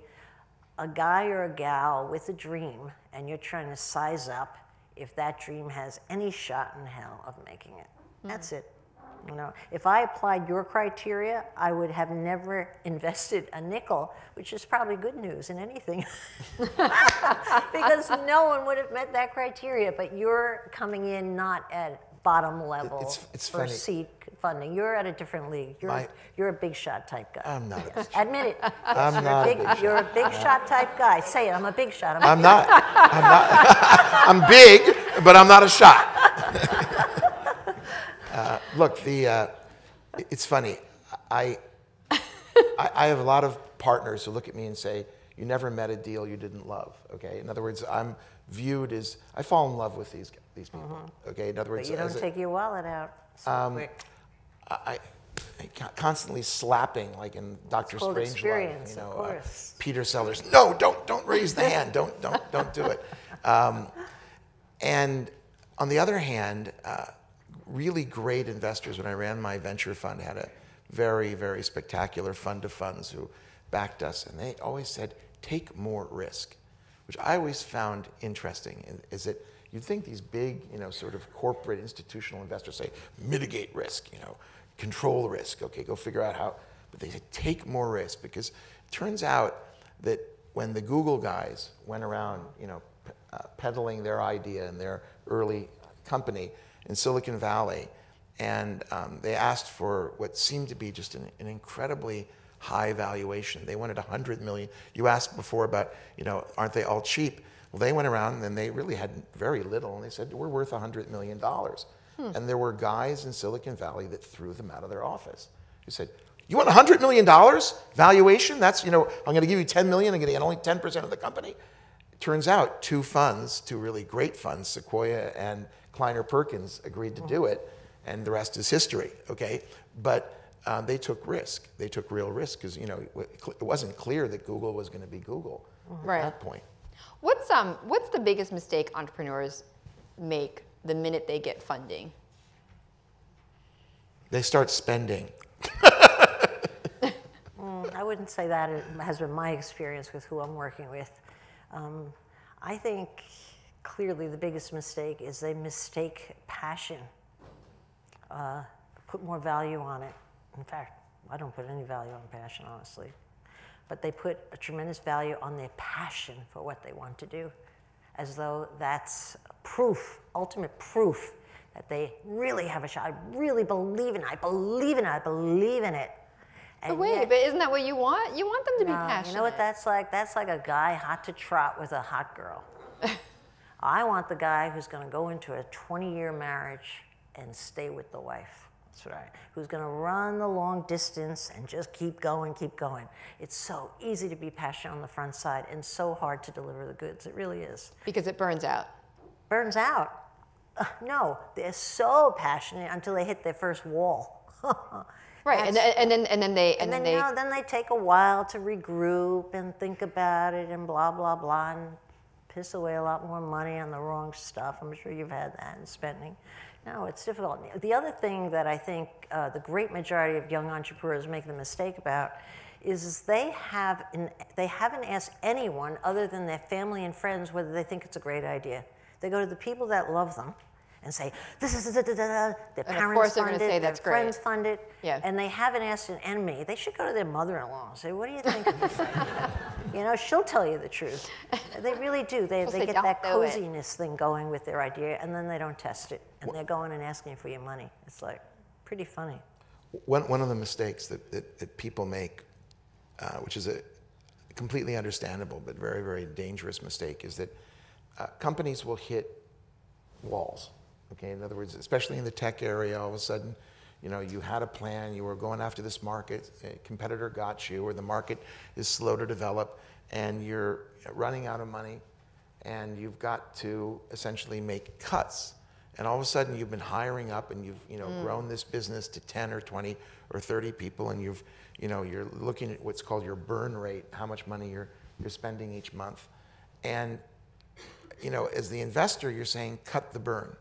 a guy or a gal with a dream, and you're trying to size up if that dream has any shot in hell of making it. That's it. If I applied your criteria, I would have never invested a nickel, which is probably good news in anything. Because no one would have met that criteria, but you're coming in not at bottom level it's for funny. seed funding. You're at a different league. You're a big shot type guy. I'm not. Admit it. I'm not a big shot. You're a big shot type guy. Say it. I'm a big shot. I'm not. I'm big, but I'm not a shot. Look, It's funny. I have a lot of partners who look at me and say, you never met a deal you didn't love, okay? In other words, I'm viewed as, I fall in love with these people, okay? In other words, But you don't take your wallet out so quick. I constantly slapping, like in Dr. Strangelove, you know, Peter Sellers. No, don't raise the hand. Don't do it. And on the other hand, really great investors. When I ran my venture fund, had a very, very spectacular fund of funds who backed us, and they always said, take more risk, which I always found interesting. Is that you'd think these big, you know, sort of corporate institutional investors say, mitigate risk, you know, control risk. Okay, go figure out how. But they say, take more risk, because it turns out that when the Google guys went around, you know, peddling their idea and their early company in Silicon Valley, and they asked for what seemed to be just an incredibly high valuation. They wanted 100 million. You asked before about, you know, aren't they all cheap? Well, they went around and they really had very little, and they said, we're worth $100 million. And there were guys in Silicon Valley that threw them out of their office. Who said, you want $100 million valuation? That's, you know, I'm going to give you 10 million, I'm going to get only 10% of the company. It turns out two really great funds, Sequoia and Kleiner Perkins, agreed to do it, and the rest is history, okay? But they took risk. They took real risk because, you know, it wasn't clear that Google was going to be Google at that point. What's the biggest mistake entrepreneurs make the minute they get funding? They start spending. I wouldn't say that has been my experience with who I'm working with. I think clearly the biggest mistake is they mistake passion, put more value on it. In fact, I don't put any value on passion, honestly. But they put a tremendous value on their passion for what they want to do, as though that's proof, ultimate proof, that they really have a shot. I really believe in it. I believe in it. I believe in it. But wait, but isn't that what you want? You want them to be passionate. You know what that's like? That's like a guy hot to trot with a hot girl. I want the guy who's going to go into a 20-year marriage and stay with the wife. That's right. Who's going to run the long distance and just keep going, keep going. It's so easy to be passionate on the front side and so hard to deliver the goods. It really is. Because it burns out. Burns out? No, they're so passionate until they hit their first wall. Right, and then they take a while to regroup and think about it and blah blah blah and piss away a lot more money on the wrong stuff. I'm sure you've had that in spending. No, it's difficult. The other thing that I think the great majority of young entrepreneurs make the mistake about is they haven't asked anyone other than their family and friends whether they think it's a great idea. They go to the people that love them and say, this is their parents fund it, their friends fund it, and they haven't asked an enemy. They should go to their mother-in-law and say, what do you think of this idea? You know, she'll tell you the truth. They really do. They get that coziness thing going with their idea, and then they don't test it, and they're going and asking for your money. It's like pretty funny. One of the mistakes that people make, which is a completely understandable but very, very dangerous mistake, is that companies will hit walls. Okay, in other words, especially in the tech area, all of a sudden, you know, you had a plan, you were going after this market, a competitor got you, or the market is slow to develop, and you're running out of money, and you've got to essentially make cuts. And all of a sudden, you've been hiring up, and you've grown this business to 10 or 20 or 30 people, and you're looking at what's called your burn rate, how much money you're spending each month, and you know, as the investor, you're saying cut the burn.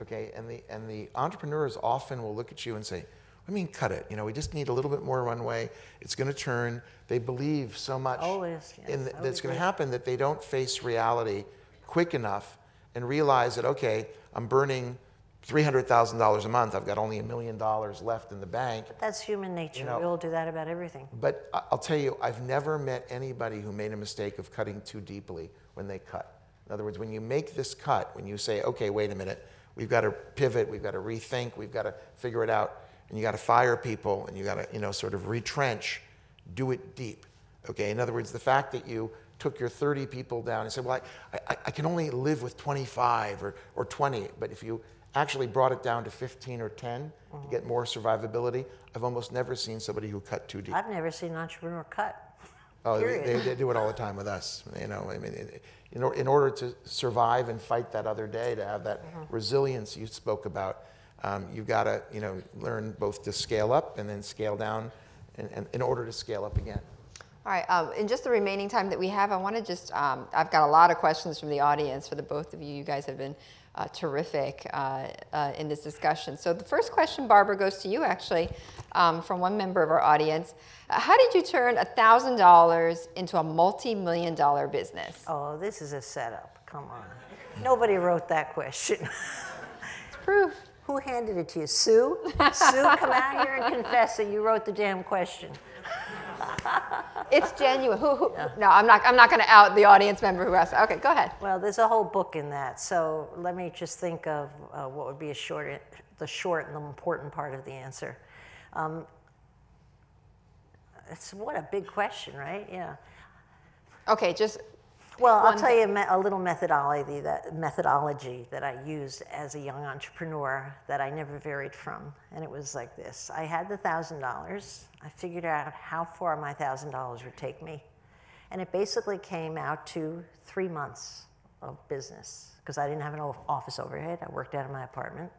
Okay, and the entrepreneurs often will look at you and say, what do you mean cut it? You know, we just need a little bit more runway. It's going to turn. They believe so much that's going to happen that they don't face reality quick enough and realize that, okay, I'm burning $300,000 a month. I've got only $1 million left in the bank. But that's human nature. You know, we all do that about everything. But I'll tell you, I've never met anybody who made a mistake of cutting too deeply when they cut. In other words, when you make this cut, when you say, okay, wait a minute, we've got to pivot, we've got to rethink, we've got to figure it out, and you got to fire people, and you got to, you know, sort of retrench, do it deep. Okay, in other words, the fact that you took your 30 people down and said, well, I can only live with 25 or 20, but if you actually brought it down to 15 or 10 to get more survivability. I've almost never seen somebody who cut too deep. I've never seen an entrepreneur cut. Oh, they do it all the time with us. You know, I mean, in order to survive and fight that other day, to have that resilience you spoke about, you've got to, you know, learn both to scale up and then scale down, and in order to scale up again. All right, in just the remaining time that we have, I want to just, I've got a lot of questions from the audience for the both of you. You guys have been terrific in this discussion. So the first question, Barbara, goes to you actually, from one member of our audience. How did you turn $1,000 into a multi-million-dollar business? Oh, this is a setup, come on. Nobody wrote that question. It's proof. Who handed it to you, Sue? Sue, come out here and confess that you wrote the damn question. It's genuine. No, I'm not going to out the audience member who asked. Okay, go ahead. Well, there's a whole book in that. So let me just think of what would be the short and the important part of the answer. What a big question, right? Yeah. Okay, just. Well, I'll tell you a little methodology that I used as a young entrepreneur that I never varied from. And it was like this. I had the $1,000. I figured out how far my $1,000 would take me. And it basically came out to 3 months of business because I didn't have an office overhead. I worked out of my apartment.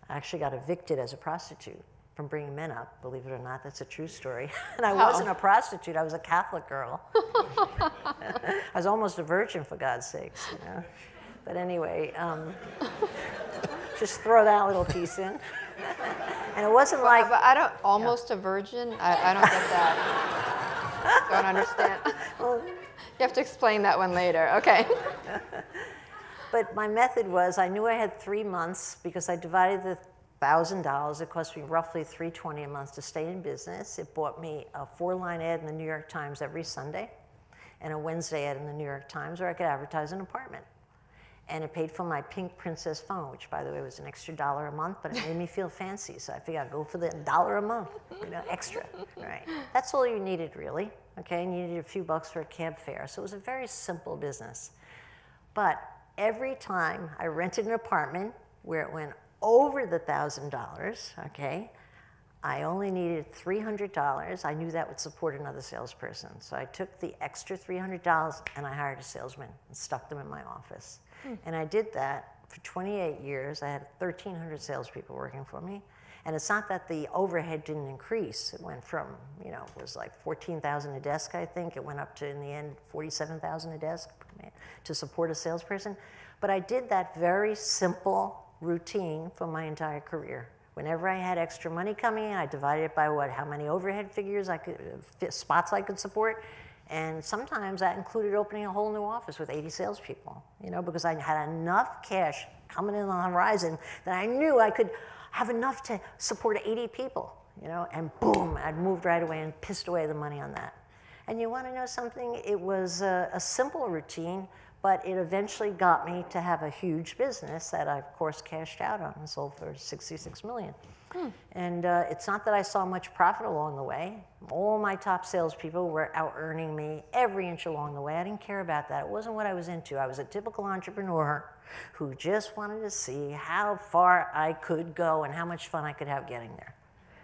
I actually got evicted as a prostitute from bringing men up, believe it or not. That's a true story. And I wasn't a prostitute. I was a Catholic girl. I was almost a virgin, for God's sakes, you know. But anyway, just throw that little piece in. And it wasn't like... But I don't... Almost a virgin? I don't get that. Don't understand. Well, you have to explain that one later. Okay. But my method was, I knew I had 3 months because I divided the $1,000. It cost me roughly $320 a month to stay in business. It bought me a 4-line ad in the New York Times every Sunday and a Wednesday ad in the New York Times where I could advertise an apartment. And it paid for my pink Princess phone, which, by the way, was an extra $1 a month, but it made me feel fancy. So I figured I'd go for the $1 a month, you know, extra. Right? That's all you needed, really. Okay, and you needed a few bucks for a cab fare. So it was a very simple business. But every time I rented an apartment where it went over the $1,000, okay, I only needed $300. I knew that would support another salesperson. So I took the extra $300 and I hired a salesman and stuck them in my office. And I did that for 28 years. I had 1,300 salespeople working for me. And it's not that the overhead didn't increase. It went from, you know, it was like $14,000 a desk, I think. It went up to, in the end, $47,000 a desk to support a salesperson. But I did that very simple routine for my entire career. Whenever I had extra money coming in, I divided it by how many overhead figures spots I could support. And sometimes that included opening a whole new office with 80 salespeople, you know, because I had enough cash coming in on the horizon that I knew I could have enough to support 80 people, you know, and boom, I'd moved right away and pissed away the money on that. And you want to know something? It was a simple routine, but it eventually got me to have a huge business that I, of course, cashed out on and sold for $66 million. And it's not that I saw much profit along the way. All my top salespeople were out earning me every inch along the way. I didn't care about that. It wasn't what I was into. I was a typical entrepreneur who just wanted to see how far I could go and how much fun I could have getting there.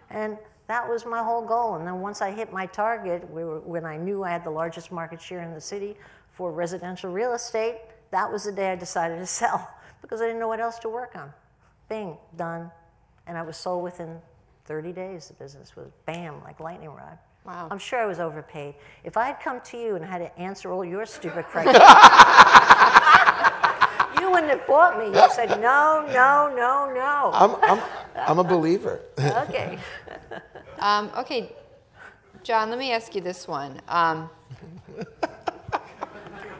And that was my whole goal. And then once I hit my target, when I knew I had the largest market share in the city for residential real estate, that was the day I decided to sell because I didn't know what else to work on. Bing, done. And I was sold within 30 days. The business was bam, like lightning rod. Wow. I'm sure I was overpaid. If I had come to you and had to answer all your stupid criteria, you wouldn't have bought me. You said, no, no, no, no. I'm a believer. Okay. Okay, John, let me ask you this one.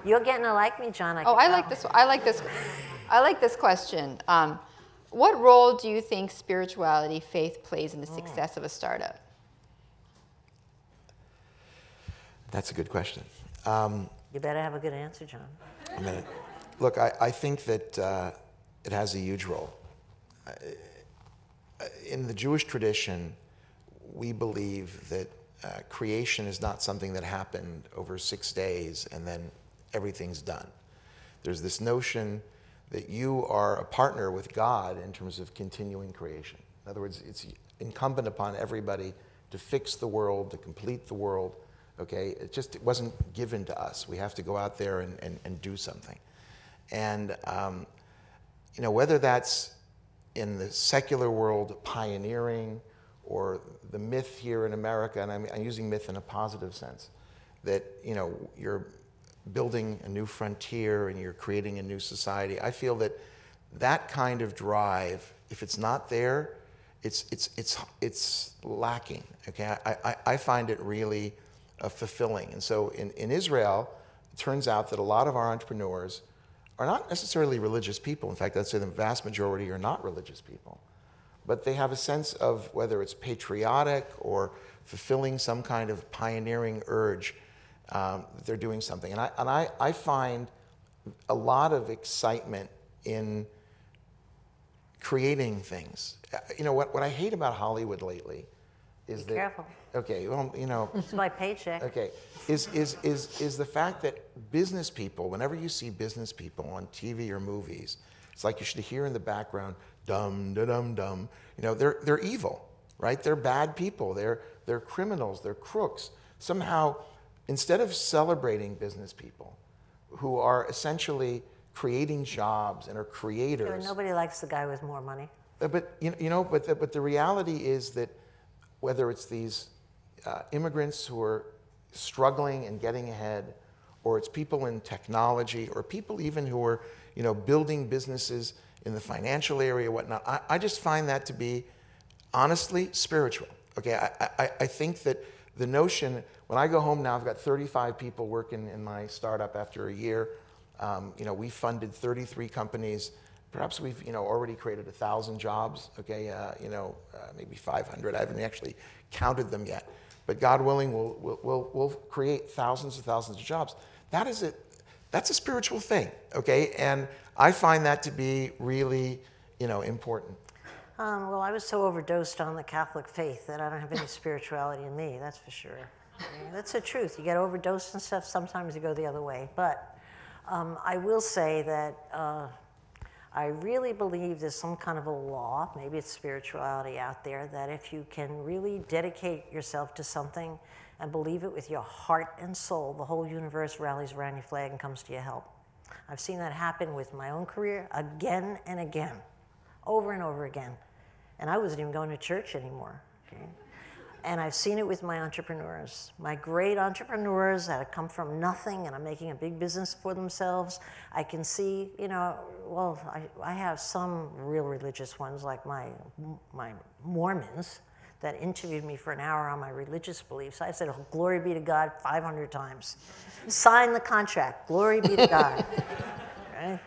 You're getting to like me, John. I like this. I like this question. What role do you think spirituality, faith plays in the success of a startup? That's a good question. You better have a good answer, John. I mean, look, I think that it has a huge role. In the Jewish tradition, we believe that creation is not something that happened over 6 days and then everything's done. There's this notion that you are a partner with God in terms of continuing creation. In other words, it's incumbent upon everybody to fix the world, to complete the world, okay? It wasn't given to us. We have to go out there and do something. And, whether that's in the secular world, pioneering, or the myth here in America, and I'm using myth in a positive sense, that, you're building a new frontier and you're creating a new society. I feel that that kind of drive, if it's not there, it's lacking. Okay, I find it really fulfilling. And so in Israel, it turns out that a lot of our entrepreneurs are not necessarily religious people. In fact, I'd say the vast majority are not religious people. But they have a sense of whether it's patriotic or fulfilling some kind of pioneering urge, that they're doing something. And I find a lot of excitement in creating things. What I hate about Hollywood lately is Be careful. Okay, well, It's my paycheck. Okay, is the fact that business people, whenever you see business people on TV or movies, it's like you should hear in the background, dum, da dum, dum. They're evil, right? They're bad people. They're criminals. They're crooks. Somehow, instead of celebrating business people who are essentially creating jobs and are creators. Yeah, nobody likes the guy with more money. But the reality is that whether it's these immigrants who are struggling and getting ahead, or it's people in technology, or people even who are building businesses in the financial area, whatnot, I just find that to be honestly spiritual. Okay, I think that the notion, when I go home now, I've got 35 people working in my startup after a year. We funded 33 companies. Perhaps we've already created 1,000 jobs. Okay, maybe 500. I haven't actually counted them yet. But God willing, we'll create thousands and thousands of jobs. That's a spiritual thing. Okay, and I find that to be really important. Well, I was so overdosed on the Catholic faith that I don't have any spirituality in me, that's for sure. That's the truth. You get overdosed and stuff, sometimes you go the other way. But I will say that I really believe there's some kind of a law, maybe it's spirituality out there, that if you can really dedicate yourself to something and believe it with your heart and soul, the whole universe rallies around your flag and comes to your help. I've seen that happen with my own career again and again, over and over again. And I wasn't even going to church anymore. Okay? And I've seen it with my entrepreneurs, my great entrepreneurs that have come from nothing and are making a big business for themselves. I can see, I have some real religious ones like my Mormons that interviewed me for an hour on my religious beliefs. I said, oh, glory be to God 500 times. Sign the contract, glory be to God. Right?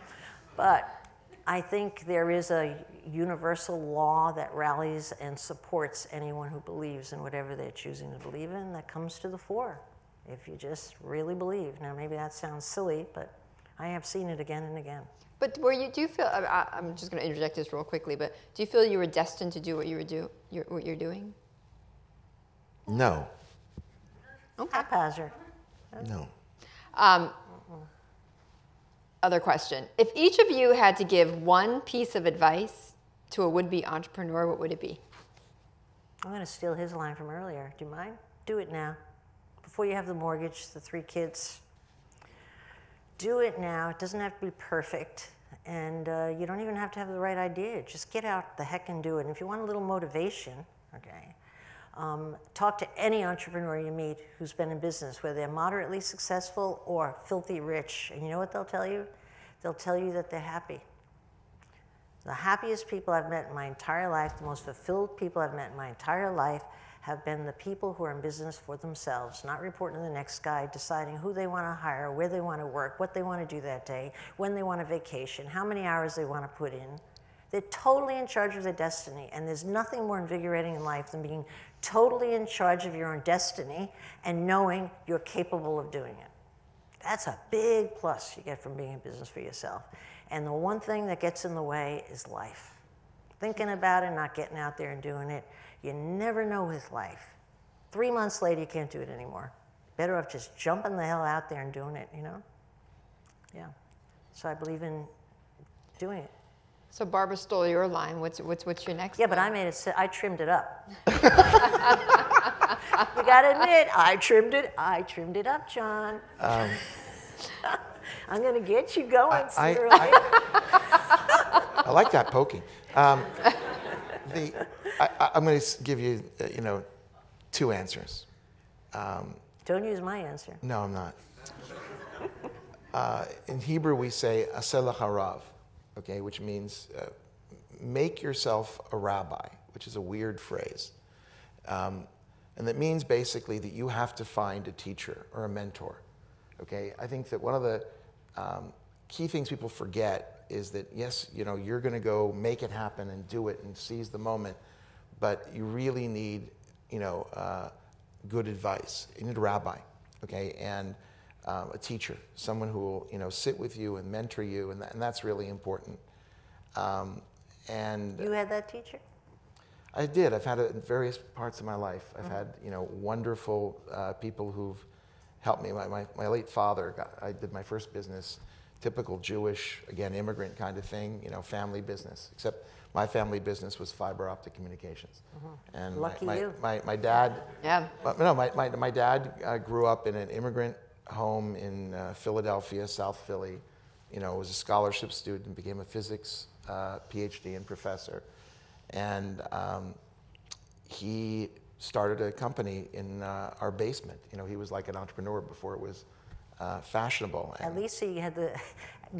But I think there is a universal law that rallies and supports anyone who believes in whatever they're choosing to believe in that comes to the fore, if you just really believe. Now, maybe that sounds silly, but I have seen it again and again. But do you feel, I'm just going to interject this real quickly, but do you feel you were destined to do what you're doing? No. Okay. Haphazard. No. Other question. If each of you had to give one piece of advice to a would-be entrepreneur, what would it be? I'm going to steal his line from earlier. Do you mind? Do it now. Before you have the mortgage, the 3 kids. Do it now. It doesn't have to be perfect. And you don't even have to have the right idea. Just get out the heck and do it. And if you want a little motivation, okay, talk to any entrepreneur you meet who's been in business, whether they're moderately successful or filthy rich. And you know what they'll tell you? They'll tell you that they're happy. The happiest people I've met in my entire life, the most fulfilled people I've met in my entire life, have been the people who are in business for themselves, not reporting to the next guy, deciding who they want to hire, where they want to work, what they want to do that day, when they want a vacation, how many hours they want to put in. They're totally in charge of their destiny, and there's nothing more invigorating in life than being totally in charge of your own destiny and knowing you're capable of doing it. That's a big plus you get from being in business for yourself. And the one thing that gets in the way is life. Thinking about it, not getting out there and doing it. You never know with life. 3 months later, you can't do it anymore. Better off just jumping the hell out there and doing it, Yeah. So I believe in doing it. So Barbara stole your line. What's your next? Yeah, but I made it. I trimmed it up. You gotta admit, I trimmed it up, John. I'm gonna get you going sooner or later. I like that poking. I'm going to give you, two answers. Don't use my answer. No, I'm not. In Hebrew, we say "aseh harav," okay, which means make yourself a rabbi, which is a weird phrase, and that means basically that you have to find a teacher or a mentor. Okay, I think that one of the key things people forget is that yes, you're going to go make it happen and do it and seize the moment, but you really need, good advice. You need a rabbi, okay, and a teacher, someone who will, sit with you and mentor you, and that's really important. And you had that teacher? I did. I've had it in various parts of my life. I've had, wonderful people who've helped me. My late father, I did my first business, typical Jewish, again, immigrant kind of thing, family business, except my family business was fiber optic communications. And Lucky you. My dad, Yeah. no, my dad grew up in an immigrant home in Philadelphia, South Philly. Was a scholarship student, became a physics PhD and professor. And he started a company in our basement. He was like an entrepreneur before it was fashionable. At least he had the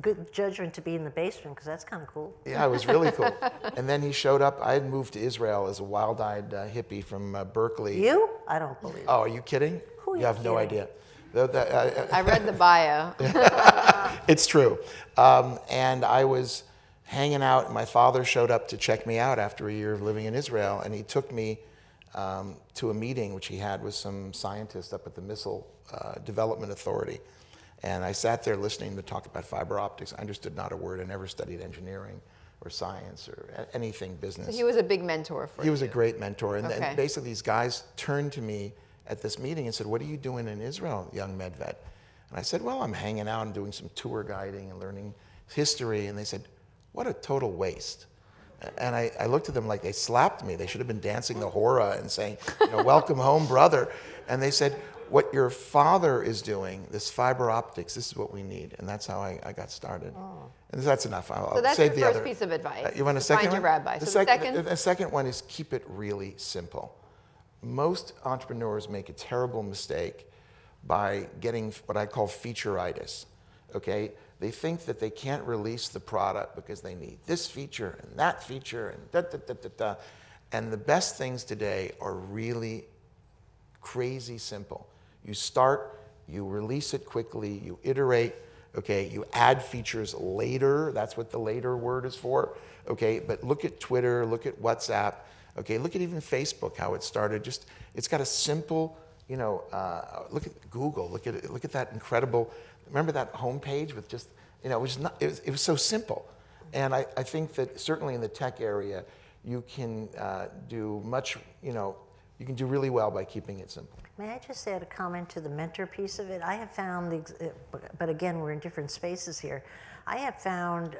good judgment to be in the basement, because that's kind of cool. Yeah, it was really cool. And then he showed up. I had moved to Israel as a wild-eyed hippie from Berkeley. You? I don't believe it. Oh, are you kidding? Who are you have you no kidding? idea. I read the bio. It's true. And I was hanging out, and my father showed up to check me out after a year of living in Israel, and he took me to a meeting which he had with some scientists up at the Missile Development Authority. And I sat there listening to talk about fiber optics. I understood not a word. I never studied engineering or science or anything business. So he was a big mentor for you. He was a great mentor. And, Okay. and basically these guys turned to me at this meeting and said, "What are you doing in Israel, young Medved?" And I said, "Well, I'm hanging out and doing some tour guiding and learning history." And they said, "What a total waste." And I looked at them like they slapped me. They should have been dancing the hora and saying, "Welcome home, brother." And they said, "What your father is doing, this fiber optics, this is what we need." And that's how I got started. Oh. And that's enough. So that's save your the first other. piece of advice. You want a second Find your one? rabbi. The So second one is keep it really simple. Most entrepreneurs make a terrible mistake by getting what I call featureitis, okay? They think that they can't release the product because they need this feature and that feature and da-da-da-da-da. And the best things today are really crazy simple. You start, you release it quickly, you iterate, okay? You add features later. That's what the later word is for, okay? But look at Twitter, look at WhatsApp, okay? Look at even Facebook, how it started. Just, it's got a simple, look at Google, look at that incredible, remember that homepage with just, it was so simple. And I think that certainly in the tech area, you can do much, you can do really well by keeping it simple. May I just add a comment to the mentor piece of it? I have found, but again, we're in different spaces here. I have found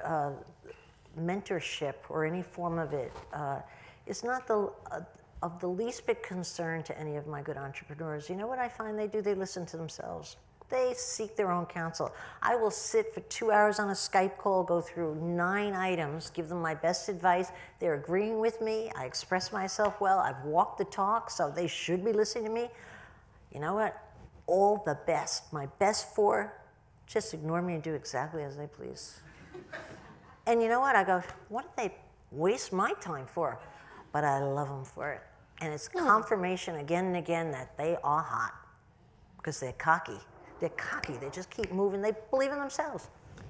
mentorship or any form of it is not of the least bit concern to any of my good entrepreneurs. You know what I find they do? They listen to themselves. They seek their own counsel. I will sit for 2 hours on a Skype call, go through 9 items, give them my best advice. They're agreeing with me. I express myself well. I've walked the talk, so they should be listening to me. You know what? All the best. My best 4, just ignore me and do exactly as they please. And you know what? I go, what did they waste my time for? But I love them for it. And it's confirmation again and again that they are hot because they're cocky. They're cocky. They just keep moving. They believe in themselves.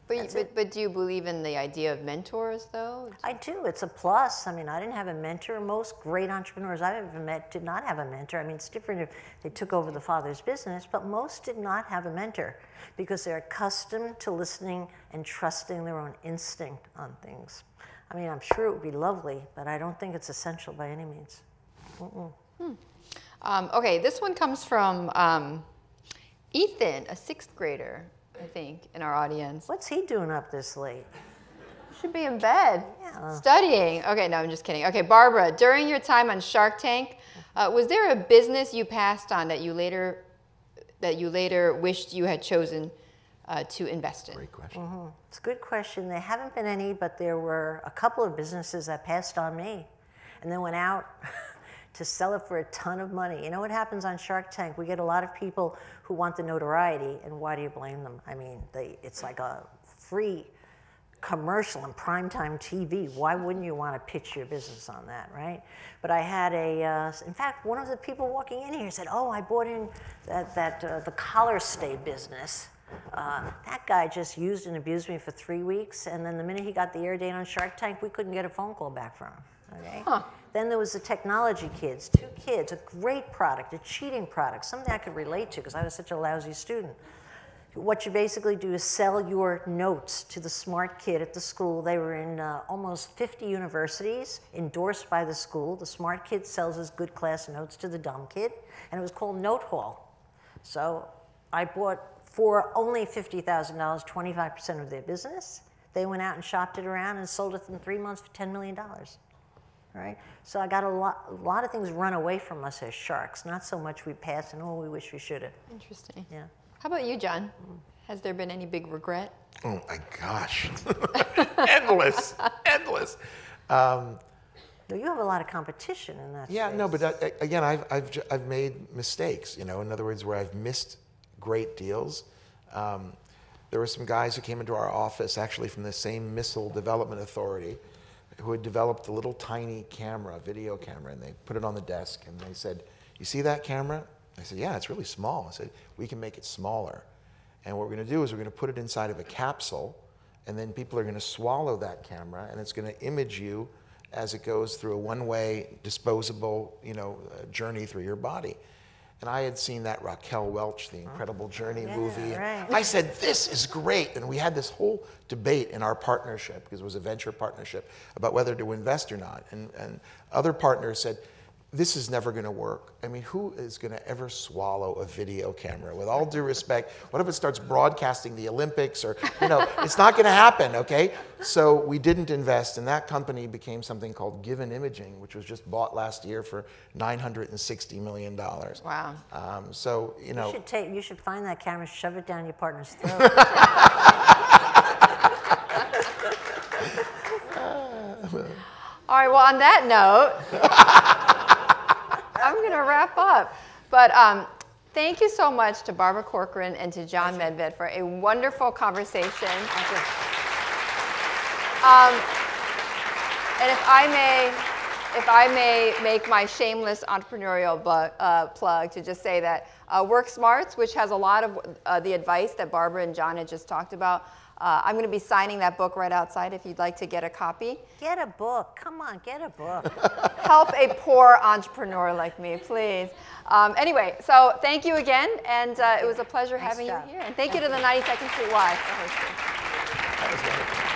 But do you believe in the idea of mentors, though? I do. It's a plus. I mean, I didn't have a mentor. Most great entrepreneurs I've ever met did not have a mentor. I mean, it's different if they took over the father's business, but most did not have a mentor because they're accustomed to listening and trusting their own instinct on things. I mean, I'm sure it would be lovely, but I don't think it's essential by any means. Okay, this one comes from Ethan, a 6th grader, I think, in our audience. What's he doing up this late? should be in bed, Yeah. studying. Okay, no, I'm just kidding. Okay, Barbara, during your time on Shark Tank, was there a business you passed on that you later wished you had chosen to invest in? Great question. It's a good question. There haven't been any, but there were a couple of businesses that passed on me and then went out to sell it for a ton of money. You know what happens on Shark Tank? We get a lot of people who want the notoriety, and why do you blame them? I mean, it's like a free commercial on primetime TV. Why wouldn't you want to pitch your business on that, right? But I had in fact, one of the people walking in here said, oh, I bought in the collar stay business. That guy just used and abused me for 3 weeks, and then the minute he got the air date on Shark Tank, we couldn't get a phone call back from him, okay? Huh. Then there was the technology kids, 2 kids, a great product, a cheating product, something I could relate to because I was such a lousy student. What you basically do is sell your notes to the smart kid at the school. They were in almost 50 universities, endorsed by the school. The smart kid sells his good class notes to the dumb kid, and it was called Note Haul. So I bought for only $50,000, 25% of their business. They went out and shopped it around and sold it in 3 months for $10 million. Right? So I got a lot of things run away from us as sharks, not so much we passed and, oh, we wish we should have. Interesting. Yeah. How about you, John? Has there been any big regret? Oh my gosh, endless. You have a lot of competition in that Yeah, space. no, but again, I've made mistakes. You know, in other words, where I've missed great deals. There were some guys who came into our office, actually from the same Missile Development Authority, who had developed a little tiny camera, video camera, and they put it on the desk, and they said, "You see that camera?" I said, "Yeah, it's really small." I said, "We can make it smaller. And what we're going to do is we're going to put it inside of a capsule, and then people are going to swallow that camera, and it's going to image you as it goes through a one-way, disposable, journey through your body." And I had seen that Raquel Welch, the Incredible Journey movie. Right. I said, "This is great." And we had this whole debate in our partnership, because it was a venture partnership, about whether to invest or not. And other partners said, "This is never going to work. I mean, who is going to ever swallow a video camera? With all due respect, what if it starts broadcasting the Olympics? Or, it's not going to happen, okay?" So we didn't invest, and that company became something called Given Imaging, which was just bought last year for $960 million. Wow. So, You should find that camera, shove it down your partner's throat. All right, well, on that note, I'm going to wrap up. But thank you so much to Barbara Corcoran and to John Medved for a wonderful conversation. Thank you. And if I may make my shameless entrepreneurial plug to just say that Work Smarts, which has a lot of the advice that Barbara and John had just talked about, I'm going to be signing that book right outside if you'd like to get a copy. Get a book. Come on, get a book. Help a poor entrepreneur like me, please. Anyway, so thank you again, and it was a pleasure having you here. And thank you to the 92nd Street Y for hosting. that was wonderful.